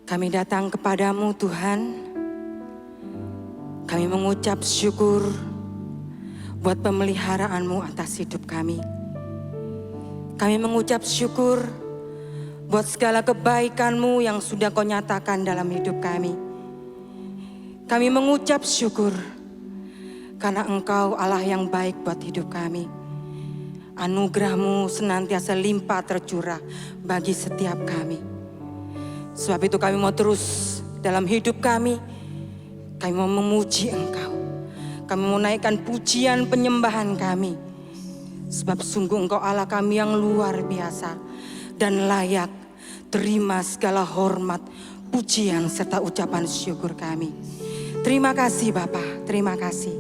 Kami datang kepadamu Tuhan. Kami mengucap syukur buat pemeliharaanmu atas hidup kami. Kami mengucap syukur buat segala kebaikanmu yang sudah kau nyatakan dalam hidup kami. Kami mengucap syukur karena Engkau Allah yang baik buat hidup kami. Anugerah-Mu senantiasa limpah tercurah bagi setiap kami. Sebab itu kami mau terus dalam hidup kami mau memuji Engkau. Kami mau naikkan pujian penyembahan kami. Sebab sungguh Engkau Allah kami yang luar biasa dan layak terima segala hormat, pujian serta ucapan syukur kami. Terima kasih Bapa, terima kasih.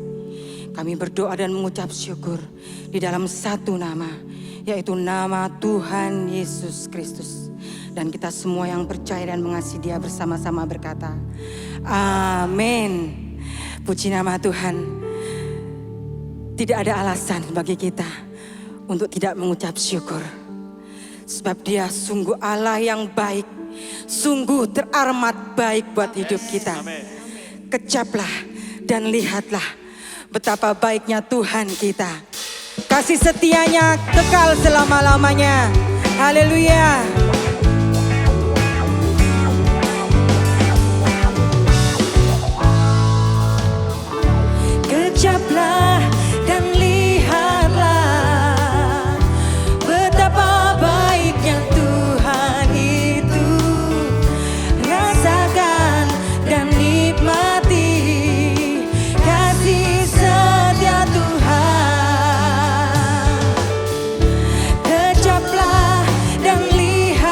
Kami berdoa dan mengucap syukur di dalam satu nama, yaitu nama Tuhan Yesus Kristus. Dan kita semua yang percaya dan mengasihi Dia bersama-sama berkata, amin. Puji nama Tuhan. Tidak ada alasan bagi kita untuk tidak mengucap syukur. Sebab Dia sungguh Allah yang baik, sungguh teramat baik buat hidup kita. Kecaplah dan lihatlah betapa baiknya Tuhan kita. Kasih setianya kekal selama-lamanya. Haleluya. Kecaplah dan lihatlah betapa baiknya Tuhan itu. Rasakan dan nikmati kasih setia Tuhan. Kecaplah dan lihat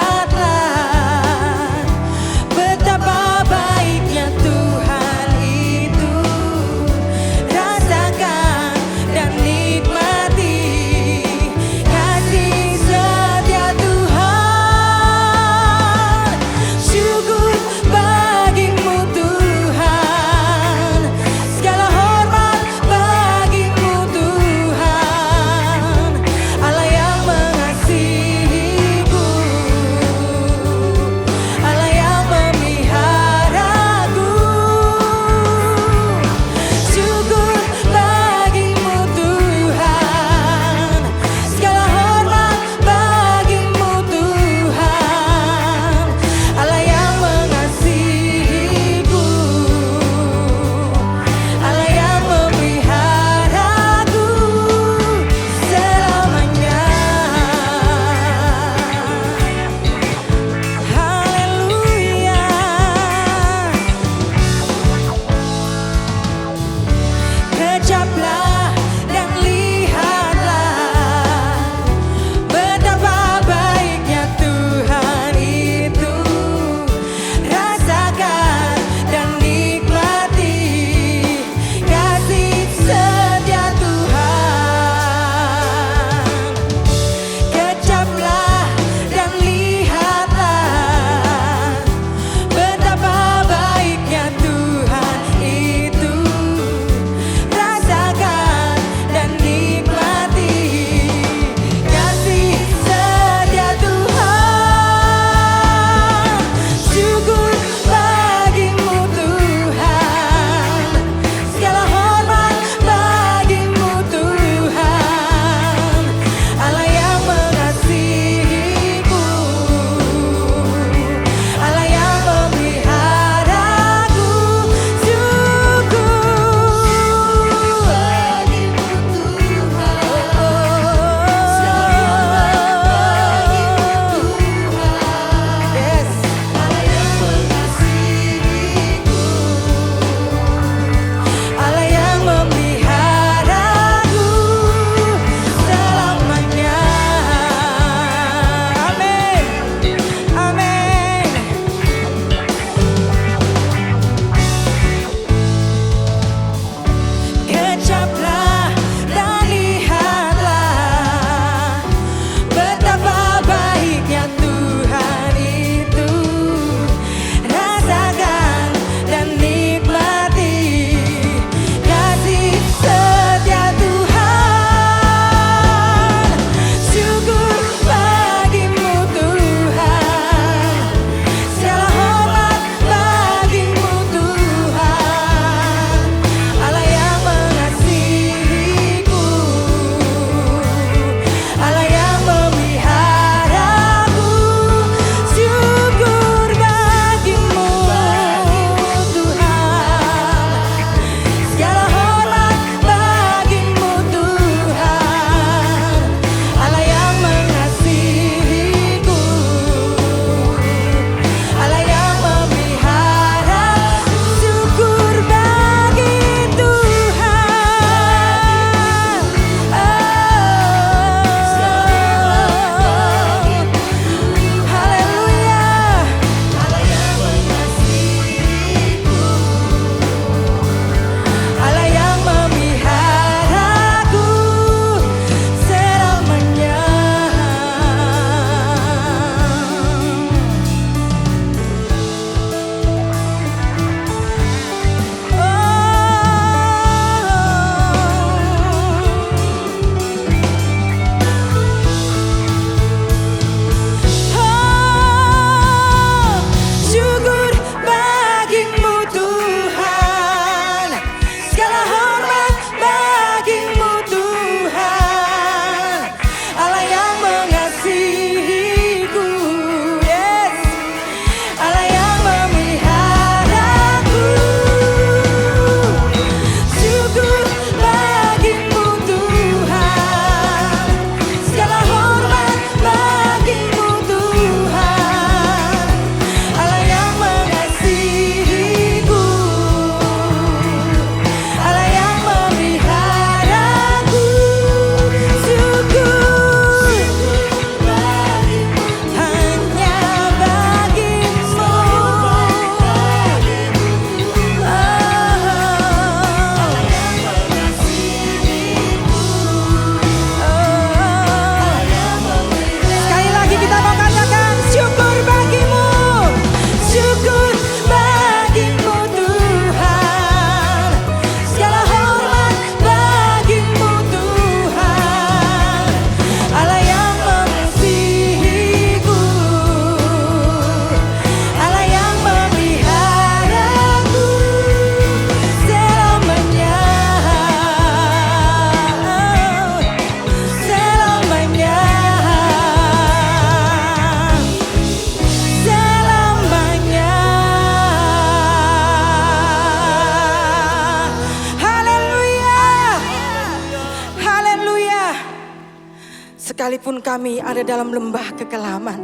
Sekalipun kami ada dalam lembah kekelaman,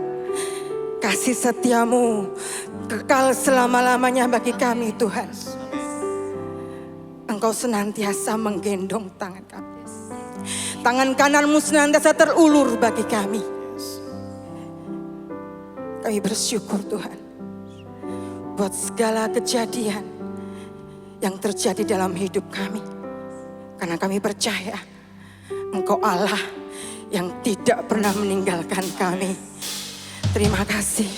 kasih setiamu kekal selama-lamanya bagi kami Tuhan. Engkau senantiasa menggendong tangan kami. Tangan kananmu senantiasa terulur bagi kami. Kami bersyukur Tuhan buat segala kejadian yang terjadi dalam hidup kami. Karena kami percaya Engkau Allah yang tidak pernah meninggalkan kami. Terima kasih.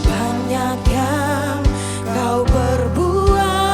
Banyak yang kau perbuat.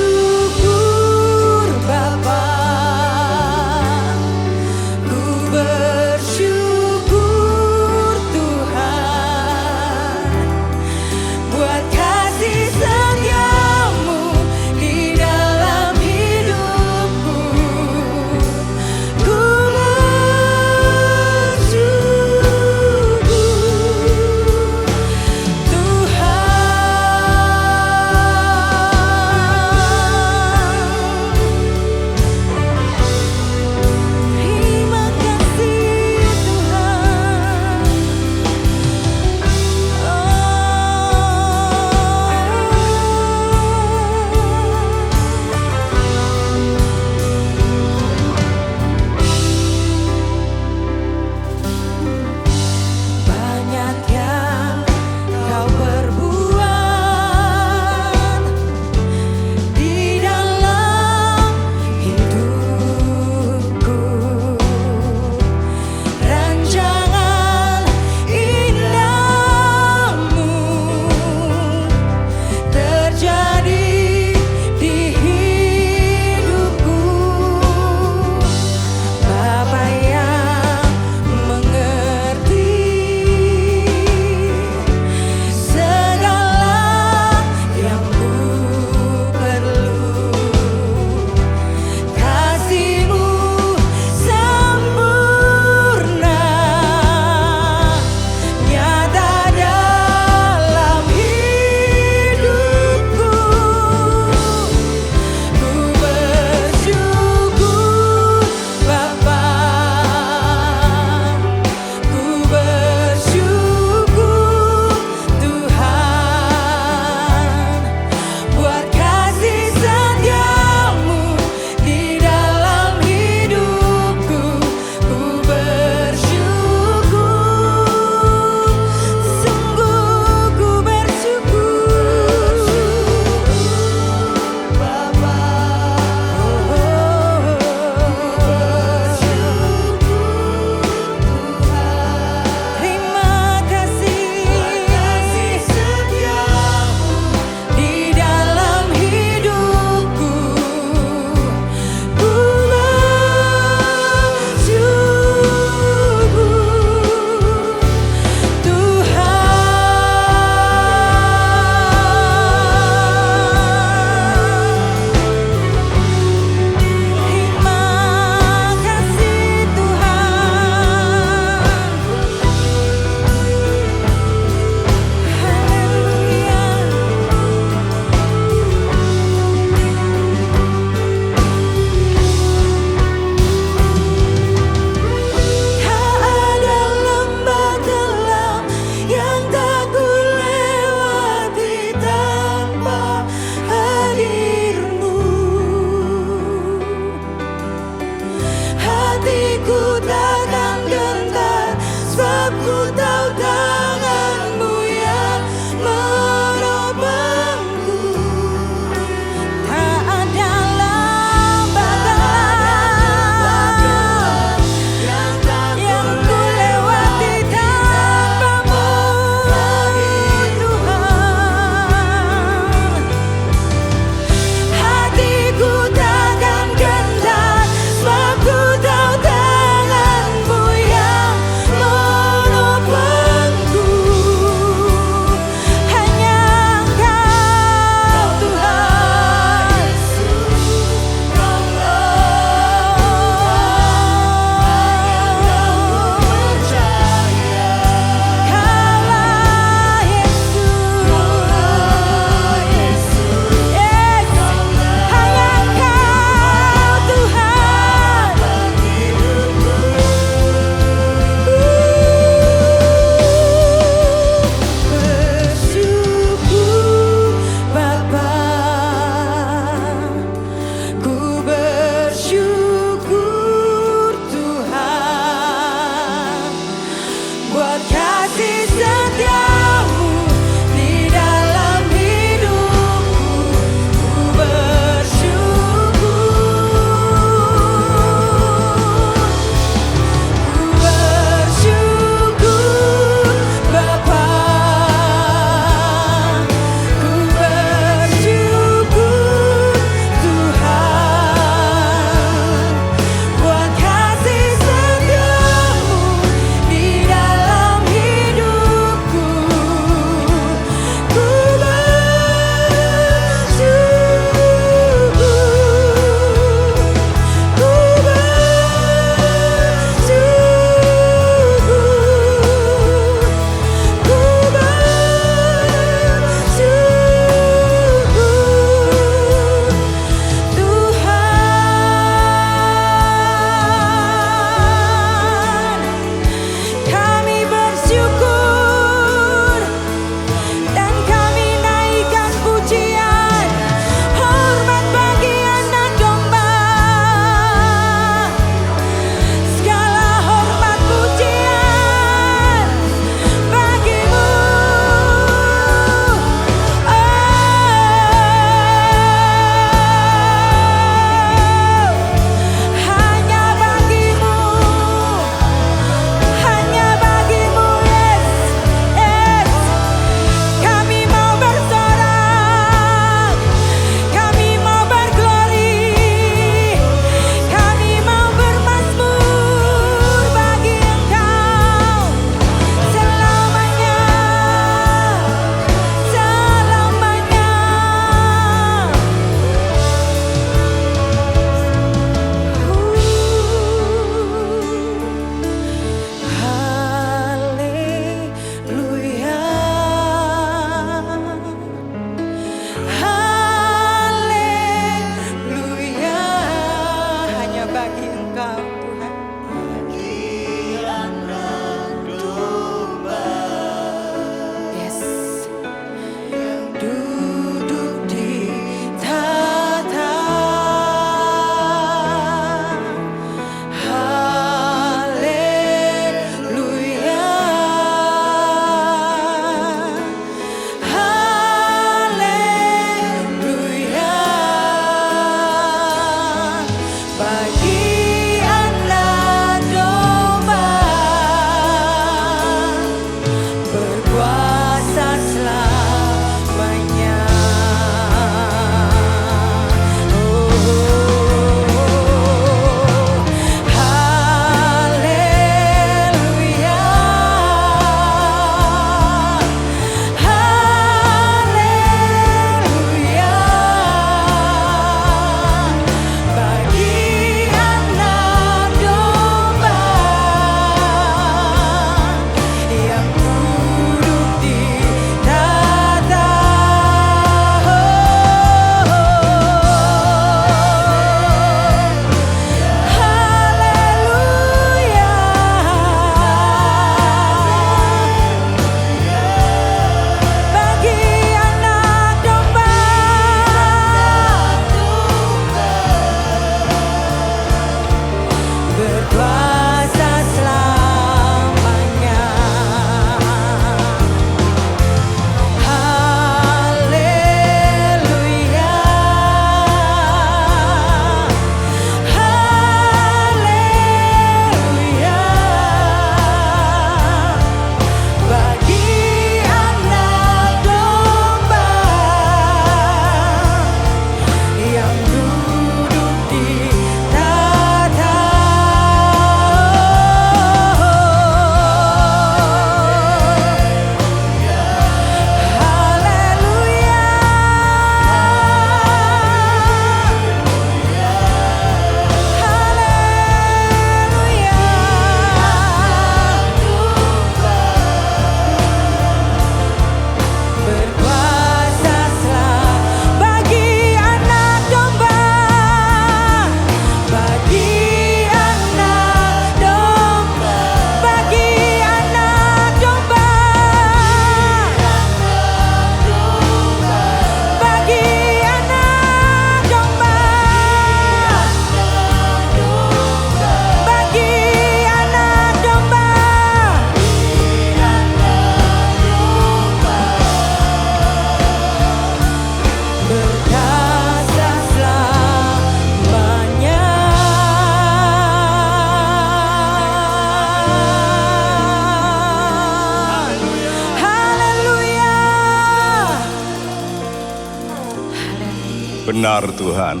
Benar Tuhan,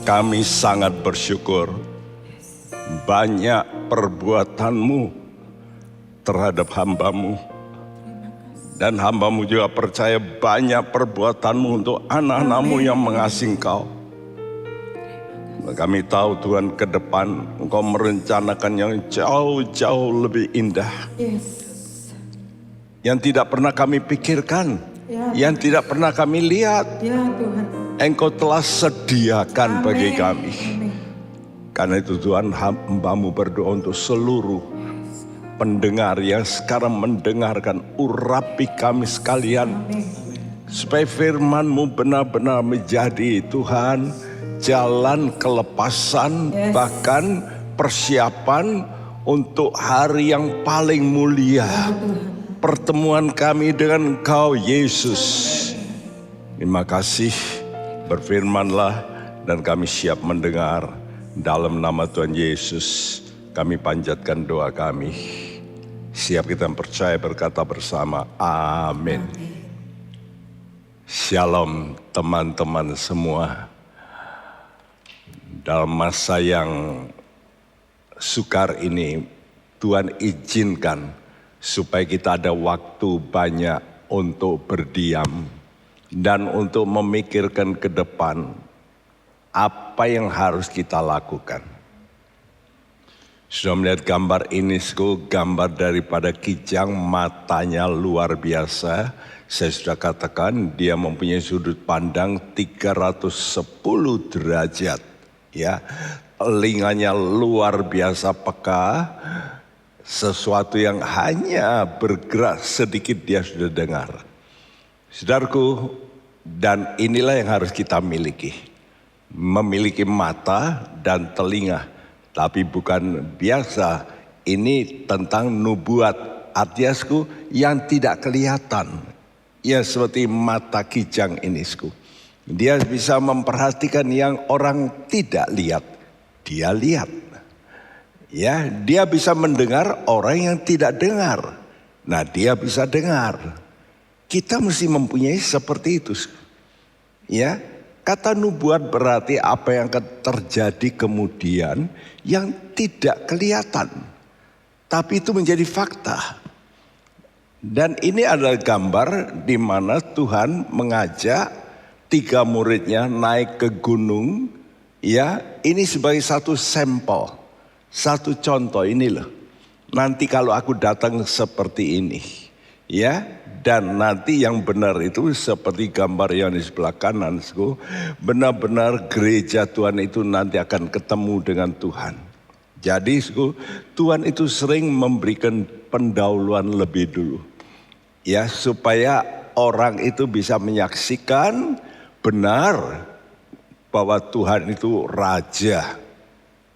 kami sangat bersyukur banyak perbuatan-Mu terhadap hamba-Mu. Dan hamba-Mu juga percaya banyak perbuatan-Mu untuk anak-anak-Mu yang mengasihi Engkau. Kami tahu Tuhan ke depan Engkau merencanakan yang jauh-jauh lebih indah. Yang tidak pernah kami pikirkan, yang tidak pernah kami lihat. Engkau telah sediakan bagi kami. Karena itu Tuhan, hamba-Mu berdoa untuk seluruh pendengar yang sekarang mendengarkan, urapi kami sekalian. Supaya firman-Mu benar-benar menjadi Tuhan jalan kelepasan, bahkan persiapan untuk hari yang paling mulia. Pertemuan kami dengan Engkau Yesus. Terima kasih, berfirmanlah dan kami siap mendengar. Dalam nama Tuhan Yesus kami panjatkan doa kami. Siap kita percaya berkata bersama, amin. Shalom teman-teman semua. Dalam masa yang sukar ini, Tuhan izinkan supaya kita ada waktu banyak untuk berdiam dan untuk memikirkan ke depan apa yang harus kita lakukan. Sudah melihat gambar ini, gambar daripada kijang, matanya luar biasa. Saya sudah katakan dia mempunyai sudut pandang 310 derajat. Ya, telinganya luar biasa peka, sesuatu yang hanya bergerak sedikit dia sudah dengar. Saudaraku, dan inilah yang harus kita miliki. Memiliki mata dan telinga, tapi bukan biasa. Ini tentang nubuat, artinya yang tidak kelihatan. Ya seperti mata kijang ini. Dia bisa memperhatikan yang orang tidak lihat, dia lihat. Ya, dia bisa mendengar orang yang tidak dengar. Nah, dia bisa dengar. Kita mesti mempunyai seperti itu. Ya, kata nubuat berarti apa yang akan terjadi kemudian yang tidak kelihatan. Tapi itu menjadi fakta. Dan ini adalah gambar di mana Tuhan mengajak 3 muridnya naik ke gunung. Ya, ini sebagai satu sampel. Satu contoh ini loh. Nanti kalau aku datang seperti ini. Ya, dan nanti yang benar itu seperti gambar yang di sebelah kanan. Benar-benar gereja Tuhan itu nanti akan ketemu dengan Tuhan. Jadi Tuhan itu sering memberikan pendahuluan lebih dulu. Ya, supaya orang itu bisa menyaksikan benar bahwa Tuhan itu Raja.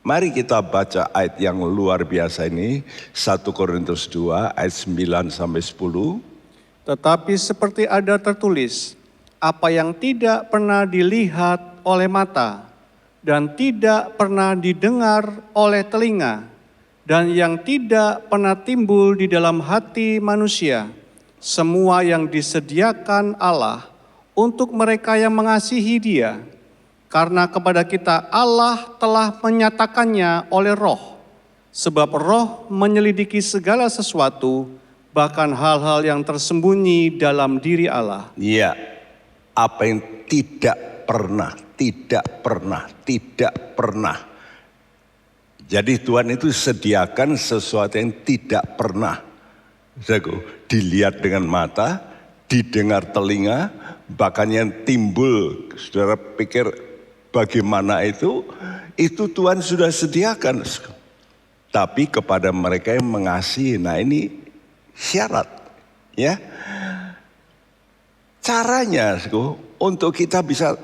Mari kita baca ayat yang luar biasa ini, 1 Korintus 2 ayat 9-10. Tetapi seperti ada tertulis, apa yang tidak pernah dilihat oleh mata, dan tidak pernah didengar oleh telinga, dan yang tidak pernah timbul di dalam hati manusia, semua yang disediakan Allah untuk mereka yang mengasihi Dia, karena kepada kita Allah telah menyatakannya oleh Roh, sebab Roh menyelidiki segala sesuatu, bahkan hal-hal yang tersembunyi dalam diri Allah. Iya, apa yang tidak pernah. Jadi Tuhan itu sediakan sesuatu yang tidak pernah dilihat dengan mata, didengar telinga, bahkan yang timbul, saudara pikir bagaimana itu Tuhan sudah sediakan. Tapi kepada mereka yang mengasihi, nah ini syarat, ya. Caranya untuk kita bisa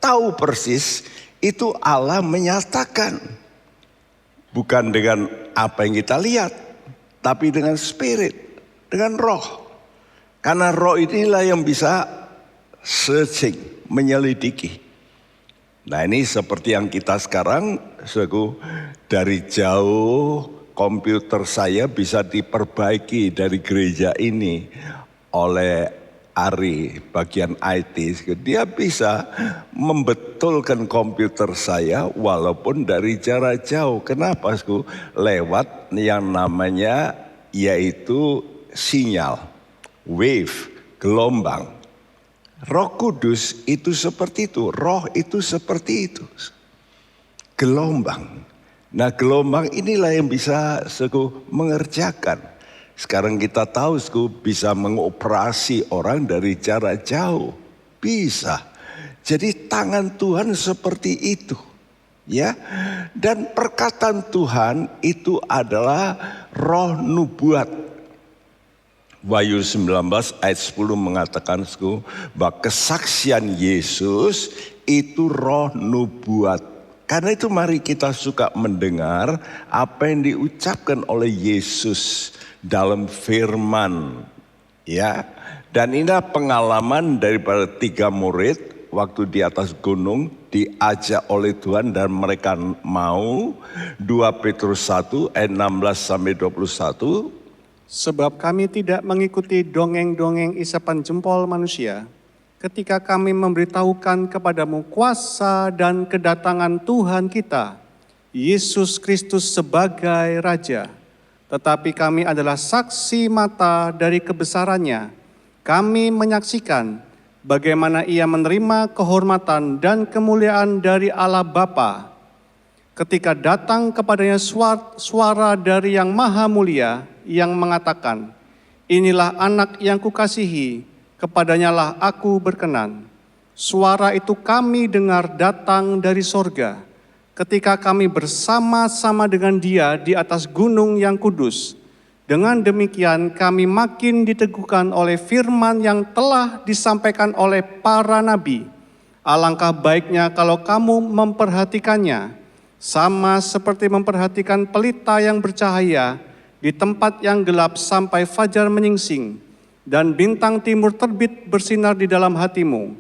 tahu persis itu Allah menyatakan, bukan dengan apa yang kita lihat, tapi dengan spirit, dengan roh. Karena roh inilah yang bisa searching, menyelidiki. Nah ini seperti yang kita sekarang, dari jauh komputer saya bisa diperbaiki dari gereja ini oleh Ari bagian IT, dia bisa membetulkan komputer saya walaupun dari jarak jauh. Kenapa? Lewat yang namanya yaitu sinyal, wave, gelombang. Roh Kudus itu seperti itu, roh itu seperti itu. Gelombang. Nah, gelombang inilah yang bisa mengerjakan. Sekarang kita tahu bisa mengoperasi orang dari jarak jauh. Bisa. Jadi tangan Tuhan seperti itu. Ya. Dan perkataan Tuhan itu adalah roh nubuat. Wahyu 19 ayat 10 mengatakan bahwa kesaksian Yesus itu roh nubuat. Karena itu mari kita suka mendengar apa yang diucapkan oleh Yesus dalam firman, ya. Dan inilah pengalaman daripada 3 murid waktu di atas gunung diajak oleh Tuhan dan mereka mau. 2 Petrus 1 ayat 16 sampai 21. Sebab kami tidak mengikuti dongeng-dongeng isapan jempol manusia, ketika kami memberitahukan kepadamu kuasa dan kedatangan Tuhan kita, Yesus Kristus sebagai Raja. Tetapi kami adalah saksi mata dari kebesarannya. Kami menyaksikan bagaimana ia menerima kehormatan dan kemuliaan dari Allah Bapa. Ketika datang kepadanya suara dari yang maha mulia yang mengatakan, inilah anak yang kukasihi, kepadanya lah aku berkenan. Suara itu kami dengar datang dari sorga, ketika kami bersama-sama dengan dia di atas gunung yang kudus. Dengan demikian kami makin diteguhkan oleh firman yang telah disampaikan oleh para nabi. Alangkah baiknya kalau kamu memperhatikannya, sama seperti memperhatikan pelita yang bercahaya di tempat yang gelap sampai fajar menyingsing, dan bintang timur terbit bersinar di dalam hatimu.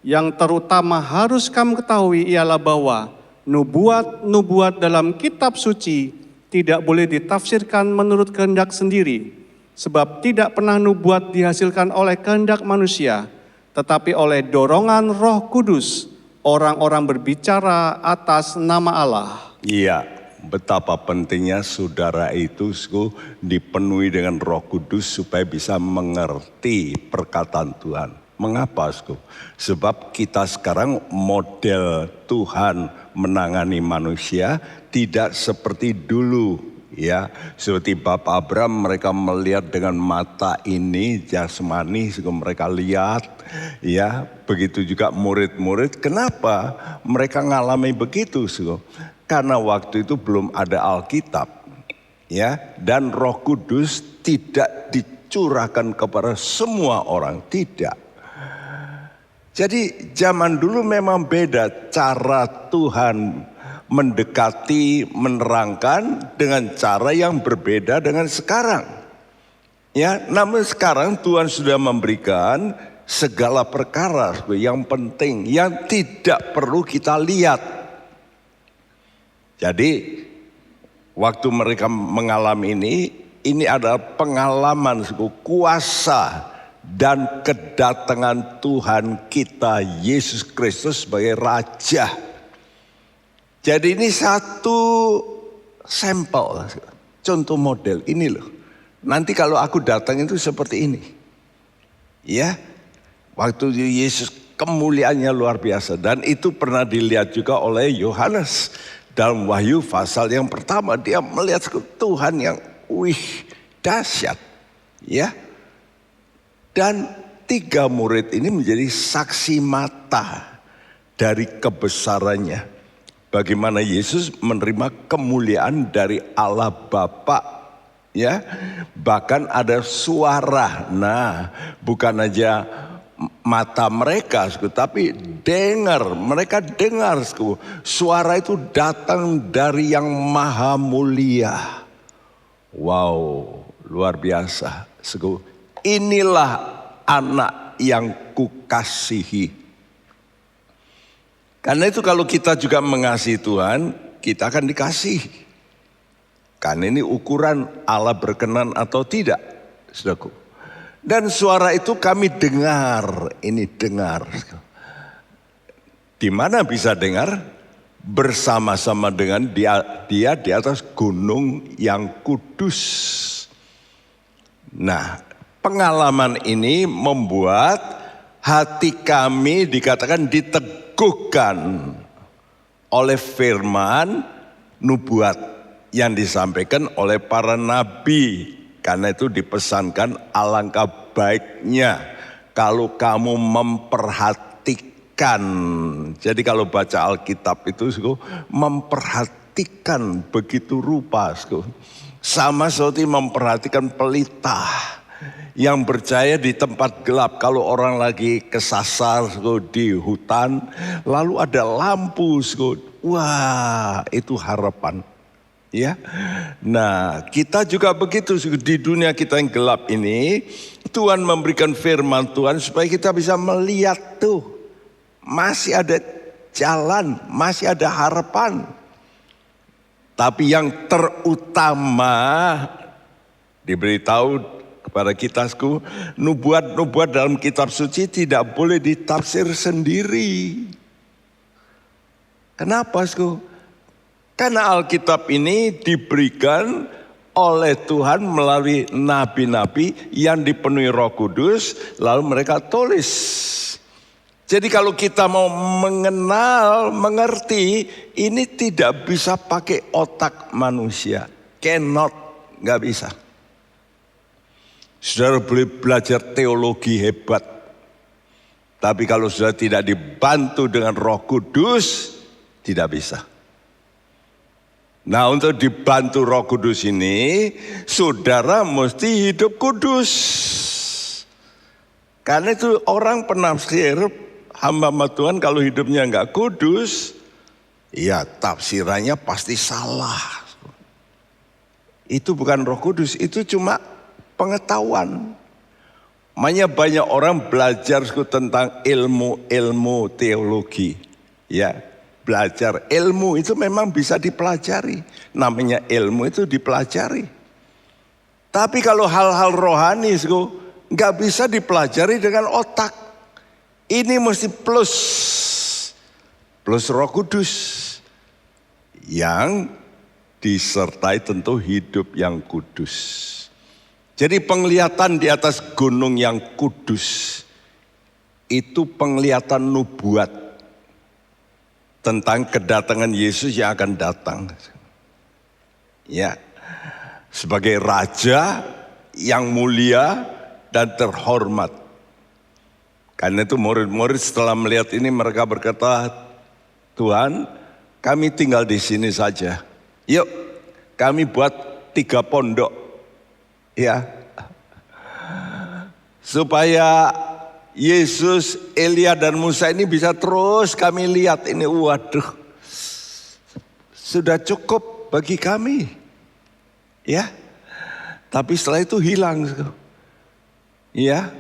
Yang terutama harus kamu ketahui ialah bahwa nubuat-nubuat dalam kitab suci tidak boleh ditafsirkan menurut kehendak sendiri, sebab tidak pernah nubuat dihasilkan oleh kehendak manusia, tetapi oleh dorongan Roh Kudus, orang-orang berbicara atas nama Allah. Iya, betapa pentingnya saudara itu dipenuhi dengan Roh Kudus supaya bisa mengerti perkataan Tuhan. Mengapa? Sebab kita sekarang model Tuhan menangani manusia tidak seperti dulu, ya. Seperti Bapak Abraham, mereka melihat dengan mata ini jasmani, mereka lihat, ya. Begitu juga murid-murid. Kenapa mereka ngalami begitu? Karena waktu itu belum ada Alkitab, ya. Dan Roh Kudus tidak dicurahkan kepada semua orang, tidak. Jadi zaman dulu memang beda cara Tuhan mendekati, menerangkan dengan cara yang berbeda dengan sekarang. Ya, namun sekarang Tuhan sudah memberikan segala perkara yang penting, yang tidak perlu kita lihat. Jadi waktu mereka mengalami ini adalah pengalaman kuasa dan kedatangan Tuhan kita Yesus Kristus sebagai Raja. Jadi ini satu sampel, contoh model ini loh. Nanti kalau aku datang itu seperti ini. Ya, waktu Yesus kemuliaannya luar biasa. Dan itu pernah dilihat juga oleh Yohanes. Dalam Wahyu pasal yang pertama dia melihat Tuhan yang dahsyat. Ya. Dan 3 murid ini menjadi saksi mata dari kebesarannya. Bagaimana Yesus menerima kemuliaan dari Allah Bapa, ya. Bahkan ada suara. Nah, bukan aja mata mereka, tapi mereka dengar. Suara itu datang dari yang maha mulia. Wow, luar biasa. Inilah anak yang kukasihi. Karena itu kalau kita juga mengasihi Tuhan, kita akan dikasihi. Karena ini ukuran Allah berkenan atau tidak, saudaraku. Dan suara itu kami dengar, ini dengar. Di mana bisa dengar? Bersama-sama dengan dia di atas gunung yang kudus. Nah, pengalaman ini membuat hati kami dikatakan diteguhkan oleh firman nubuat yang disampaikan oleh para nabi. Karena itu dipesankan alangkah baiknya kalau kamu memperhatikan. Jadi kalau baca Alkitab itu memperhatikan begitu rupa. Sama seperti memperhatikan pelita yang berjaya di tempat gelap. Kalau orang lagi kesasar di hutan, lalu ada lampu. Wah, itu harapan. Ya, nah kita juga begitu di dunia kita yang gelap ini, Tuhan memberikan firman Tuhan supaya kita bisa melihat tuh masih ada jalan, masih ada harapan. Tapi yang terutama diberitahu kepada kita, nubuat dalam kitab suci tidak boleh ditafsir sendiri. Kenapa, Karena Alkitab ini diberikan oleh Tuhan melalui nabi-nabi yang dipenuhi Roh Kudus, lalu mereka tulis. Jadi kalau kita mau mengenal, mengerti, ini tidak bisa pakai otak manusia. Cannot, nggak bisa. Saudara boleh belajar teologi hebat, tapi kalau sudah tidak dibantu dengan Roh Kudus, tidak bisa. Nah, untuk dibantu Roh Kudus ini, saudara mesti hidup kudus. Karena itu orang penafsir hamba Tuhan kalau hidupnya enggak kudus, ya tafsirannya pasti salah. Itu bukan Roh Kudus, itu cuma pengetahuan. Makanya banyak orang belajar tentang ilmu teologi, ya. Belajar ilmu itu memang bisa dipelajari. Namanya ilmu itu dipelajari. Tapi kalau hal-hal rohani nggak bisa dipelajari dengan otak. Ini mesti plus Roh Kudus yang disertai tentu hidup yang kudus. Jadi penglihatan di atas gunung yang kudus itu penglihatan nubuat tentang kedatangan Yesus yang akan datang. Ya, sebagai raja yang mulia dan terhormat. Karena itu murid-murid setelah melihat ini mereka berkata, Tuhan, kami tinggal di sini saja. Yuk, kami buat 3 pondok. Ya, supaya Yesus, Elia dan Musa ini bisa terus kami lihat ini. Waduh, sudah cukup bagi kami. Ya, tapi setelah itu hilang. Ya,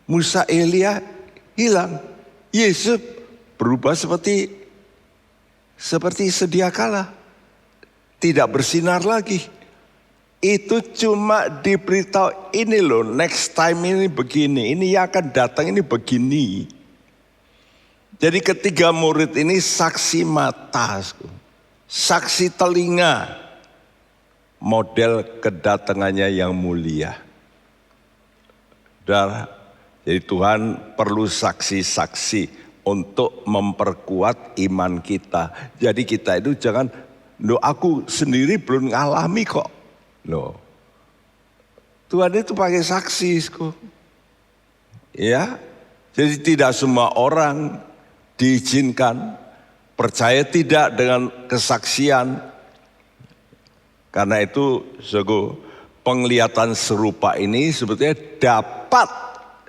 Musa, Elia hilang. Yesus berubah seperti sedia kala. Tidak bersinar lagi. Itu cuma diberitahu ini loh, next time ini begini, ini yang akan datang ini begini. Jadi ketiga murid ini saksi mata, saksi telinga, model kedatangannya yang mulia. Jadi Tuhan perlu saksi-saksi untuk memperkuat iman kita. Jadi kita itu jangan, aku sendiri belum ngalami kok. Loh, Tuhan itu pakai saksi, ya. Jadi tidak semua orang diizinkan percaya tidak dengan kesaksian. Karena itu, penglihatan serupa ini sebetulnya dapat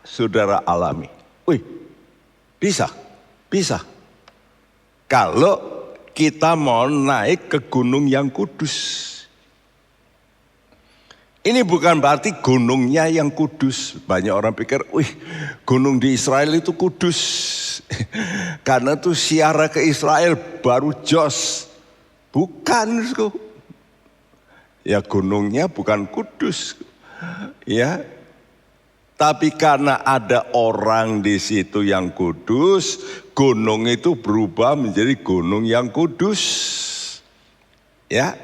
saudara alami. Wih, bisa. Kalau kita mau naik ke gunung yang kudus. Ini bukan berarti gunungnya yang kudus. Banyak orang pikir, gunung di Israel itu kudus. Karena itu ziarah ke Israel baru jos. Bukan. Ya gunungnya bukan kudus. Ya. Tapi karena ada orang di situ yang kudus, gunung itu berubah menjadi gunung yang kudus. Ya,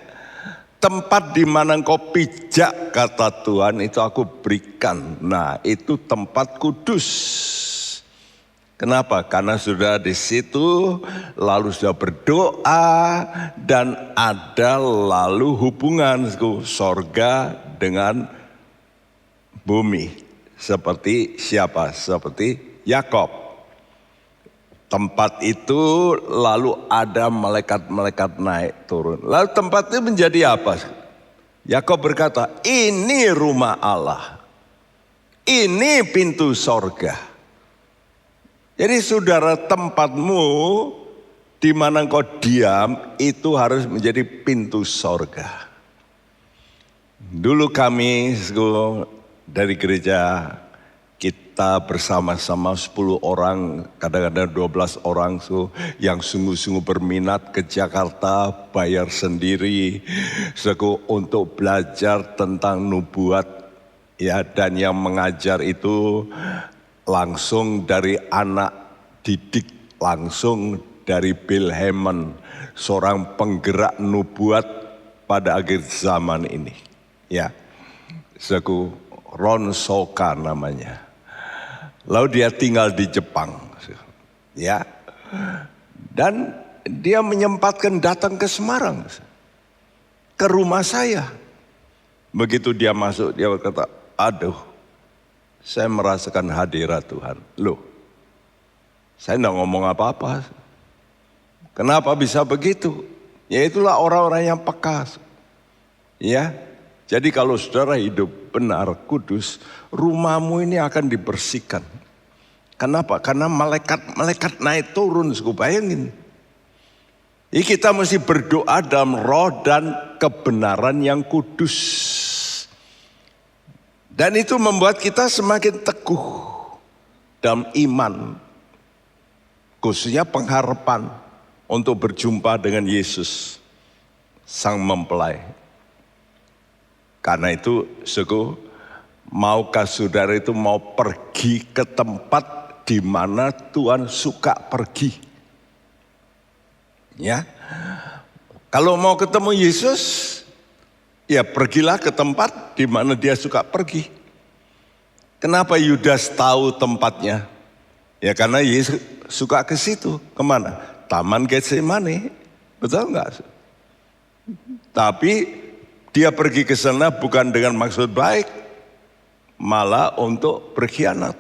tempat di mana engkau pijak, kata Tuhan, itu aku berikan. Nah, itu tempat kudus. Kenapa? Karena sudah di situ, lalu sudah berdoa, dan ada lalu hubungan sorga dengan bumi. Seperti siapa? Seperti Yakob. Tempat itu lalu ada malaikat-malaikat naik turun. Lalu tempat itu menjadi apa? Yakob berkata, ini rumah Allah. Ini pintu sorga. Jadi saudara, tempatmu di mana engkau diam itu harus menjadi pintu sorga. Dulu kami dari gereja, kita bersama-sama 10 orang, kadang-kadang 12 orang yang sungguh-sungguh berminat ke Jakarta, bayar sendiri untuk belajar tentang nubuat, ya, dan yang mengajar itu langsung dari anak didik, langsung dari Bill Hamon, seorang penggerak nubuat pada akhir zaman ini, ya. Ron Soka namanya. Lalu dia tinggal di Jepang, ya. Dan dia menyempatkan datang ke Semarang, ke rumah saya. Begitu dia masuk, dia berkata, aduh, saya merasakan hadirat Tuhan. Loh, saya tidak ngomong apa-apa. Kenapa bisa begitu? Ya itulah orang-orang yang peka. Ya, jadi kalau saudara hidup benar, kudus, rumahmu ini akan dibersihkan. Kenapa? Karena malaikat naik turun, bayangin. Jadi kita mesti berdoa dalam roh dan kebenaran yang kudus. Dan itu membuat kita semakin teguh dalam iman. Khususnya pengharapan untuk berjumpa dengan Yesus, Sang Mempelai. Karena itu, maukah saudara itu mau pergi ke tempat di mana Tuhan suka pergi? Ya, kalau mau ketemu Yesus, ya pergilah ke tempat di mana dia suka pergi. Kenapa Yudas tahu tempatnya? Ya karena Yesus suka ke situ. Kemana? Taman Getsemani, betul nggak? Tapi dia pergi ke sana bukan dengan maksud baik, malah untuk berkhianat.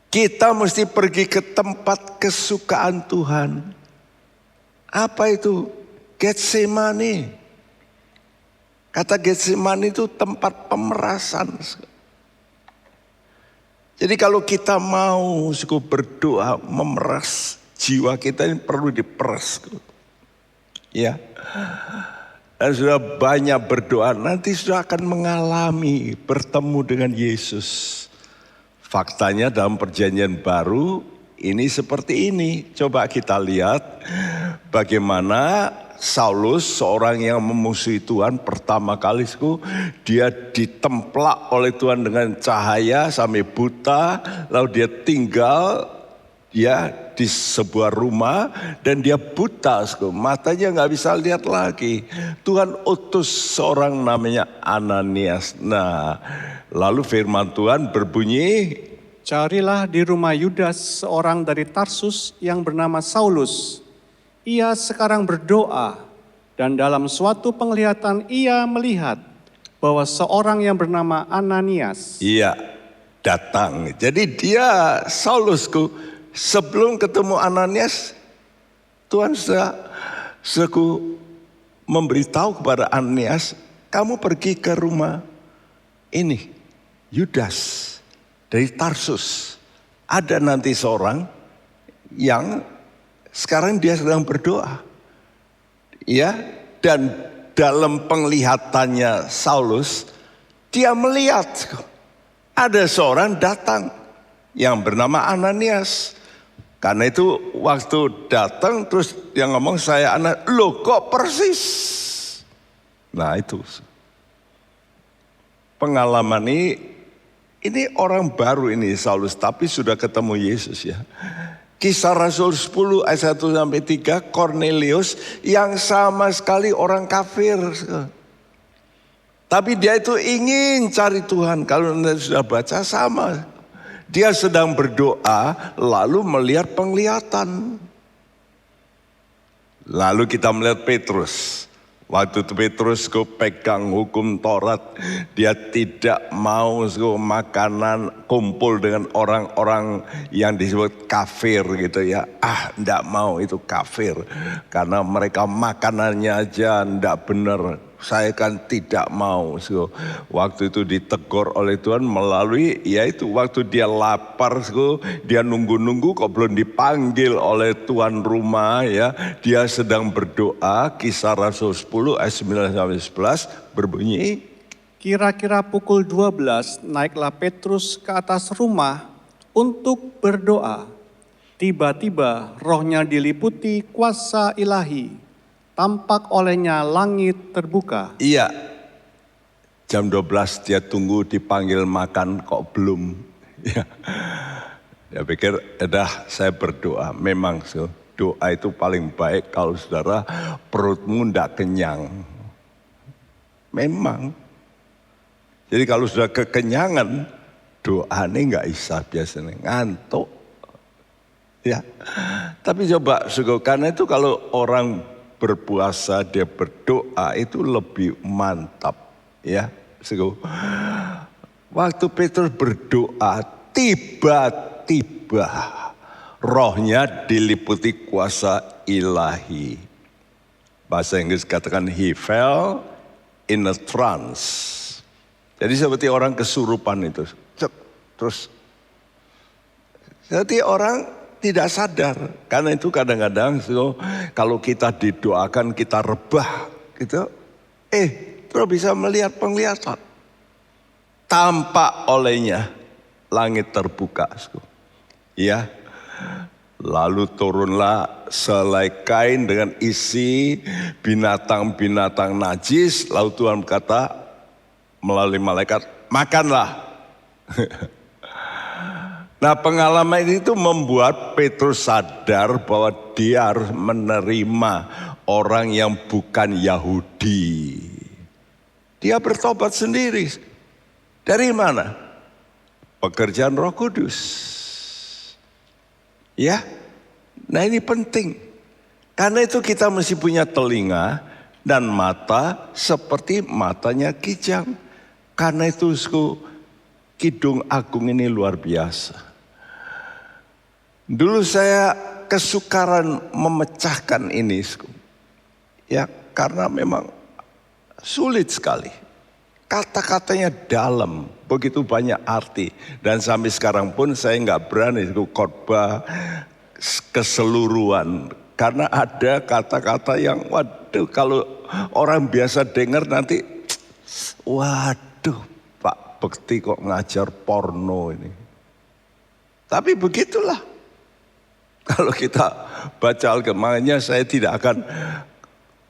Kita mesti pergi ke tempat kesukaan Tuhan. Apa itu? Getsemani. Kata Getsemani itu tempat pemerasan. Jadi kalau kita mau berdoa memeras jiwa kita, ini perlu diperas. Ya. Dan sudah banyak berdoa, nanti sudah akan mengalami bertemu dengan Yesus. Faktanya dalam perjanjian baru ini seperti ini. Coba kita lihat bagaimana Saulus, seorang yang memusuhi Tuhan pertama kali, dia ditemplak oleh Tuhan dengan cahaya sampai buta, lalu dia tinggal di sebuah rumah dan dia buta, matanya nggak bisa lihat lagi. Tuhan utus seorang namanya Ananias. Nah, lalu firman Tuhan berbunyi, carilah di rumah Yudas seorang dari Tarsus yang bernama Saulus. Ia sekarang berdoa dan dalam suatu penglihatan ia melihat bahwa seorang yang bernama Ananias. Iya, datang. Jadi dia Saulusku. Sebelum ketemu Ananias, Tuhan sudah memberitahu kepada Ananias, kamu pergi ke rumah ini, Yudas dari Tarsus. Ada nanti seorang yang sekarang dia sedang berdoa. Ya, dan dalam penglihatannya Saulus, dia melihat ada seorang datang yang bernama Ananias. Karena itu waktu datang terus dia ngomong, saya anak, loh kok persis. Nah itu pengalaman ini ini orang baru ini Saulus, tapi sudah ketemu Yesus ya. Kisah Rasul 10 ayat 1 sampai 3, Cornelius yang sama sekali orang kafir. Tapi dia itu ingin cari Tuhan. Kalau Anda sudah baca sama. Dia sedang berdoa lalu melihat penglihatan. Lalu kita melihat Petrus. Waktu itu Petrus pegang hukum Taurat, dia tidak mau makanan kumpul dengan orang-orang yang disebut kafir gitu ya. Enggak mau, itu kafir. Karena mereka makanannya aja enggak benar. Saya kan tidak mau. Waktu itu ditegur oleh Tuhan melalui, yaitu waktu dia lapar, dia nunggu-nunggu kok belum dipanggil oleh tuan rumah ya. Dia sedang berdoa, Kisah Rasul 10 ayat 9 sampai 11 berbunyi. Kira-kira pukul 12 naiklah Petrus ke atas rumah untuk berdoa. Tiba-tiba rohnya diliputi kuasa ilahi. Tampak olehnya langit terbuka. Iya, jam 12 dia tunggu dipanggil makan kok belum. Ya, dia pikir saya berdoa. Memang doa itu paling baik kalau saudara perutmu tidak kenyang. Memang. Jadi kalau sudah kekenyangan, doa ini nggak bisa biasanya, ngantuk. Ya, tapi coba karena itu kalau orang berpuasa dia berdoa itu lebih mantap ya. Waktu Petrus berdoa tiba-tiba rohnya diliputi kuasa ilahi. Bahasa Inggris katakan he fell in a trance. Jadi seperti orang kesurupan itu. Terus seperti orang tidak sadar, karena itu kadang-kadang kalau kita didoakan kita rebah gitu, terus bisa melihat penglihatan, tampak olehnya langit terbuka, ya. Lalu turunlah selai kain dengan isi binatang-binatang najis. Lalu Tuhan berkata melalui malaikat, makanlah. Nah, pengalaman itu membuat Petrus sadar bahwa dia harus menerima orang yang bukan Yahudi. Dia bertobat sendiri. Dari mana? Pekerjaan Roh Kudus. Ya, nah ini penting. Karena itu kita mesti punya telinga dan mata seperti matanya Kijang. Karena itu Kidung Agung ini luar biasa. Dulu saya kesukaran memecahkan ini. Ya, karena memang sulit sekali. Kata-katanya dalam, begitu banyak arti. Dan sampai sekarang pun saya nggak berani khotbah keseluruhan. Karena ada kata-kata yang waduh kalau orang biasa dengar nanti waduh Pak Bekti kok ngajar porno ini. Tapi begitulah. Kalau kita baca Alkitab, saya tidak akan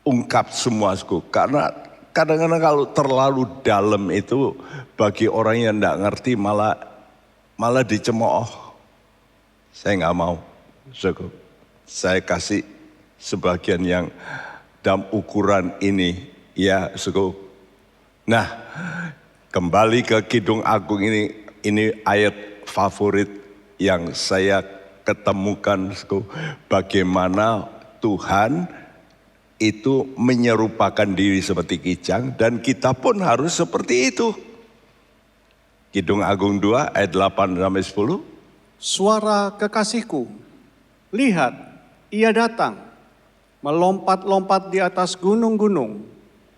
ungkap semua, karena kadang-kadang kalau terlalu dalam itu bagi orang yang tidak ngerti malah dicemooh. Saya nggak mau, saya kasih sebagian yang dalam ukuran ini, ya, Nah, kembali ke Kidung Agung ini ayat favorit yang saya ketemukan bagaimana Tuhan itu menyerupakan diri seperti kijang dan kita pun harus seperti itu. Kidung Agung 2 ayat 8 sampai 10. Suara kekasihku, lihat ia datang, melompat-lompat di atas gunung-gunung,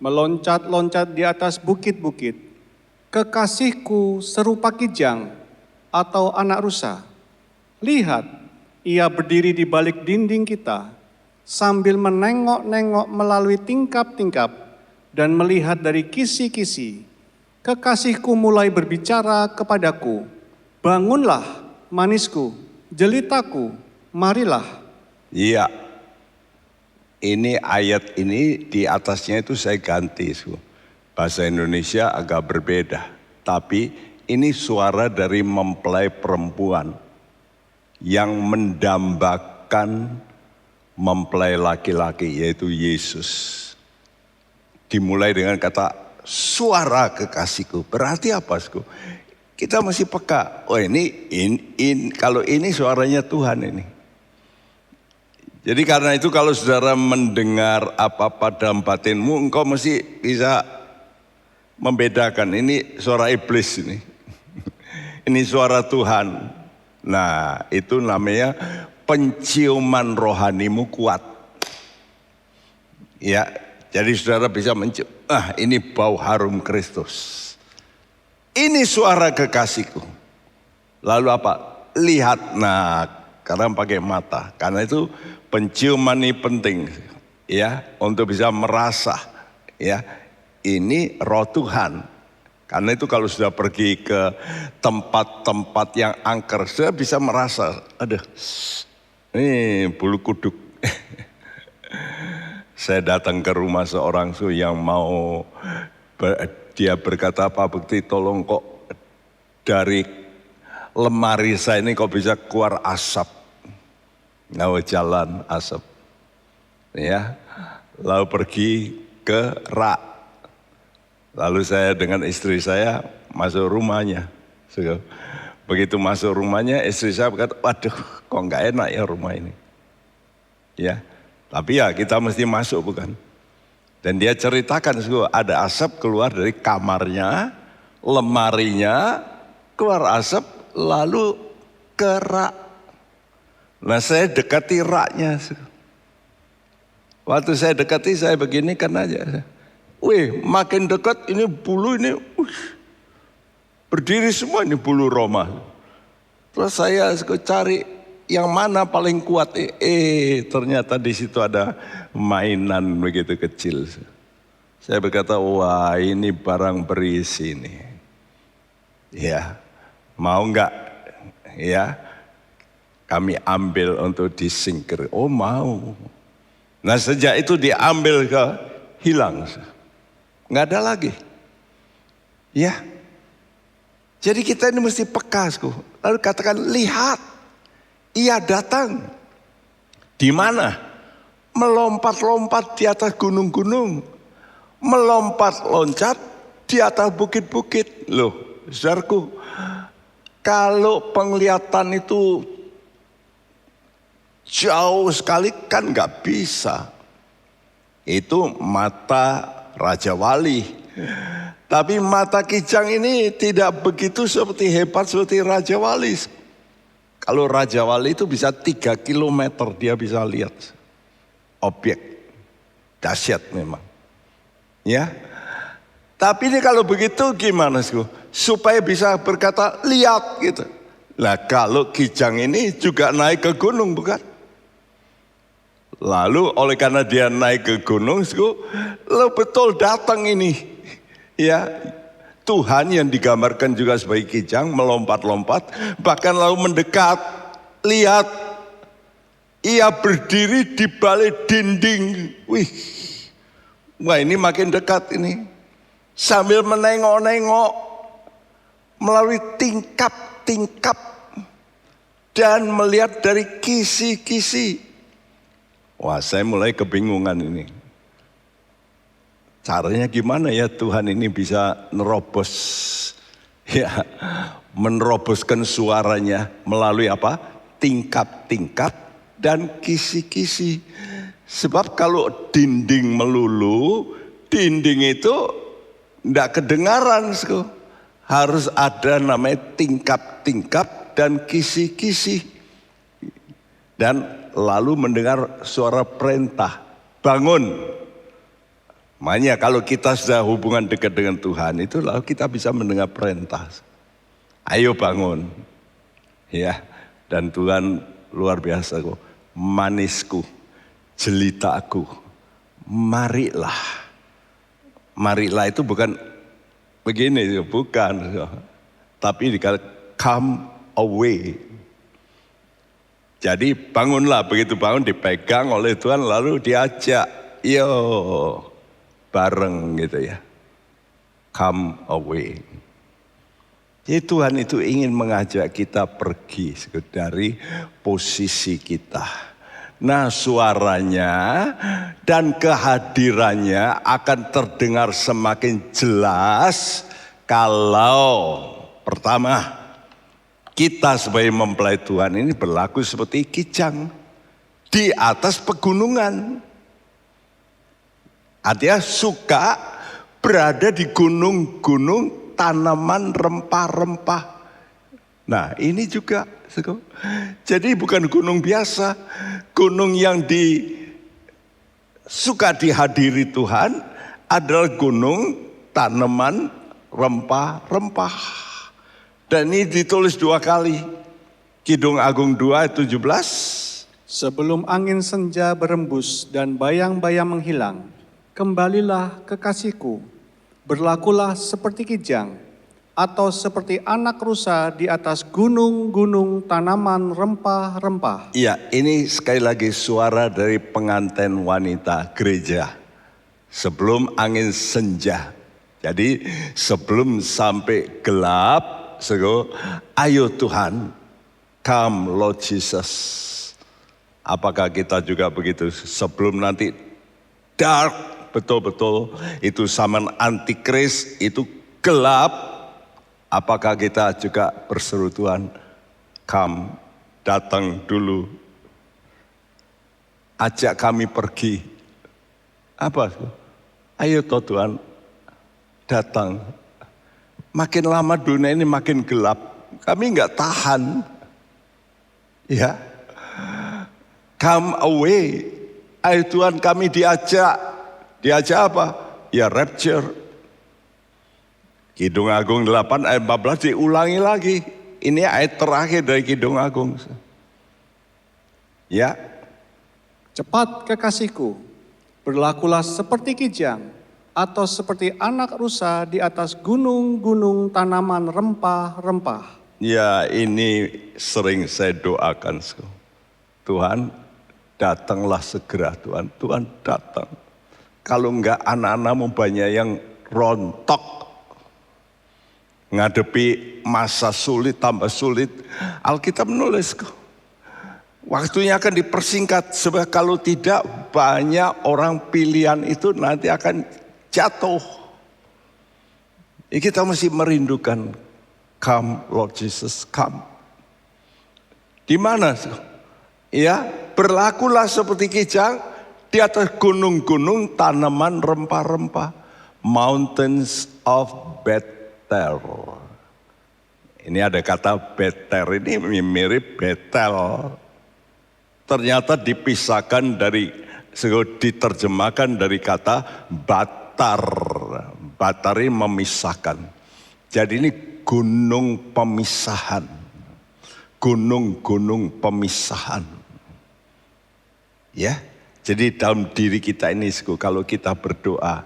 meloncat-loncat di atas bukit-bukit. Kekasihku serupa kijang atau anak rusa. Lihat, ia berdiri di balik dinding kita, sambil menengok-nengok melalui tingkap-tingkap dan melihat dari kisi-kisi. Kekasihku mulai berbicara kepadaku, bangunlah manisku, jelitaku, marilah. Iya, ini ayat ini di atasnya itu saya ganti. Bahasa Indonesia agak berbeda, tapi Ini suara dari mempelai perempuan yang mendambakan mempelai laki-laki, yaitu Yesus. Dimulai dengan kata suara kekasihku. Berarti apa, Sku? Kita mesti peka. Oh ini kalau ini suaranya Tuhan ini. Jadi karena itu kalau saudara mendengar apa-apa dalam batinmu, engkau mesti bisa membedakan ini suara iblis ini. Ini suara Tuhan. Nah, itu namanya penciuman rohanimu kuat. Ya, jadi saudara bisa mencium, ini bau harum Kristus. Ini suara kekasihku. Lalu apa? Lihat. Nah, karena pakai mata. Karena itu penciuman ini penting, ya, untuk bisa merasa, ya, ini roh Tuhan. Karena itu kalau sudah pergi ke tempat-tempat yang angker, sudah bisa merasa, aduh, ini bulu kuduk. Saya datang ke rumah seorang yang mau, dia berkata, Pak Bekti tolong kok dari lemari saya ini kok bisa keluar asap. Nah, jalan asap. Ya, lalu pergi ke rak. Lalu saya dengan istri saya masuk rumahnya. Begitu masuk rumahnya, istri saya berkata, waduh kok nggak enak ya rumah ini. Ya, tapi ya kita mesti masuk bukan. Dan dia ceritakan, ada asap keluar dari kamarnya, lemarinya, keluar asap lalu ke rak. Nah saya dekati raknya. Waktu saya dekati saya begini kan aja. Wih, makin dekat ini bulu ini berdiri semua ini bulu Roma. Terus saya cari yang mana paling kuat. Ternyata di situ ada mainan begitu kecil. Saya berkata, wah ini barang berisi nih. Ya, mau nggak? Ya, kami ambil untuk disingkir. Oh mau. Nah sejak itu diambil hilang. Nggak ada lagi. Ya. Jadi kita ini mesti peka. Lalu katakan, lihat. Ia datang. Di mana? Melompat-lompat di atas gunung-gunung. Melompat-loncat di atas bukit-bukit. Loh, saudaraku. Kalau penglihatan itu jauh sekali kan nggak bisa. Itu mata Raja Wali. Tapi mata Kijang ini tidak begitu hebat seperti Raja Wali. Kalau Raja Wali itu bisa 3 kilometer dia bisa lihat objek. Dahsyat memang. Ya. Tapi ini kalau begitu gimana sih? Supaya bisa berkata lihat gitu. Nah kalau Kijang ini juga naik ke gunung bukan? Lalu oleh karena dia naik ke gunung, lalu betul datang ini. Ya, Tuhan yang digambarkan juga sebagai Kijang melompat-lompat, bahkan lalu mendekat. Lihat, ia berdiri di balik dinding. Wih, wah ini makin dekat ini. Sambil menengok-nengok melalui tingkap-tingkap dan melihat dari kisi-kisi. Wah, saya mulai kebingungan ini. Caranya gimana ya Tuhan ini bisa nerobos, ya, meneroboskan suaranya melalui apa? Tingkap-tingkap dan kisi-kisi. Sebab kalau dinding melulu, dinding itu tidak kedengaran. Harus ada namanya tingkap-tingkap dan kisi-kisi. Dan lalu mendengar suara perintah, bangun. Makanya kalau kita sudah hubungan dekat dengan Tuhan itu lalu kita bisa mendengar perintah. Ayo bangun. Ya, dan Tuhan luar biasa kok. Manisku, jelitaku, marilah. Marilah itu bukan begini, bukan. Tapi dikatakan come away. Jadi bangunlah, begitu bangun dipegang oleh Tuhan lalu diajak, yo bareng gitu ya. Come away. Jadi Tuhan itu ingin mengajak kita pergi dari posisi kita. Nah, suaranya dan kehadirannya akan terdengar semakin jelas kalau pertama, kita sebagai mempelai Tuhan ini berlaku seperti kijang di atas pegunungan. Artinya suka berada di gunung-gunung tanaman rempah-rempah. Nah, ini juga. Jadi bukan gunung biasa, gunung yang suka dihadiri Tuhan adalah gunung tanaman rempah-rempah. Dan ini ditulis 2 kali. Kidung Agung 2 ayat 17. Sebelum angin senja berembus dan bayang-bayang menghilang, kembalilah kekasihku, berlakulah seperti kijang, atau seperti anak rusa di atas gunung-gunung tanaman rempah-rempah. Iya, ini sekali lagi suara dari pengantin wanita gereja. Sebelum angin senja. Jadi sebelum sampai gelap, ayo Tuhan, come Lord Jesus. Apakah kita juga begitu? Sebelum nanti dark, betul-betul itu zaman antikris, itu gelap. Apakah kita juga berseru Tuhan, come, datang dulu. Ajak kami pergi. Apa? Ayo toh Tuhan, datang. Makin lama dunia ini makin gelap. Kami enggak tahan. Ya. Come away. Ayo Tuhan, kami diajak. Diajak apa? Ya rapture. Kidung Agung 8 ayat 14 diulangi lagi. Ini ayat terakhir dari Kidung Agung. Ya. Cepat kekasihku, berlakulah seperti kijang, atau seperti anak rusa di atas gunung-gunung tanaman rempah-rempah. Ya, ini sering saya doakan. Tuhan, datanglah segera Tuhan. Tuhan datang. Kalau enggak anak-anakmu banyak yang rontok. Ngadepi masa sulit tambah sulit. Alkitab menulis, waktunya akan dipersingkat. Sebab kalau tidak, banyak orang pilihan itu nanti akan jatuh. Kita mesti merindukan, come Lord Jesus, come. Di mana? Ya, berlakulah seperti kijang di atas gunung-gunung tanaman rempah-rempah. Mountains of Bethel. Ini ada kata Betel, ini mirip Betel. Ternyata dipisahkan diterjemahkan dari kata Batar. Batar ini memisahkan. Jadi ini gunung pemisahan. Gunung-gunung pemisahan. Ya. Jadi dalam diri kita ini, kalau kita berdoa,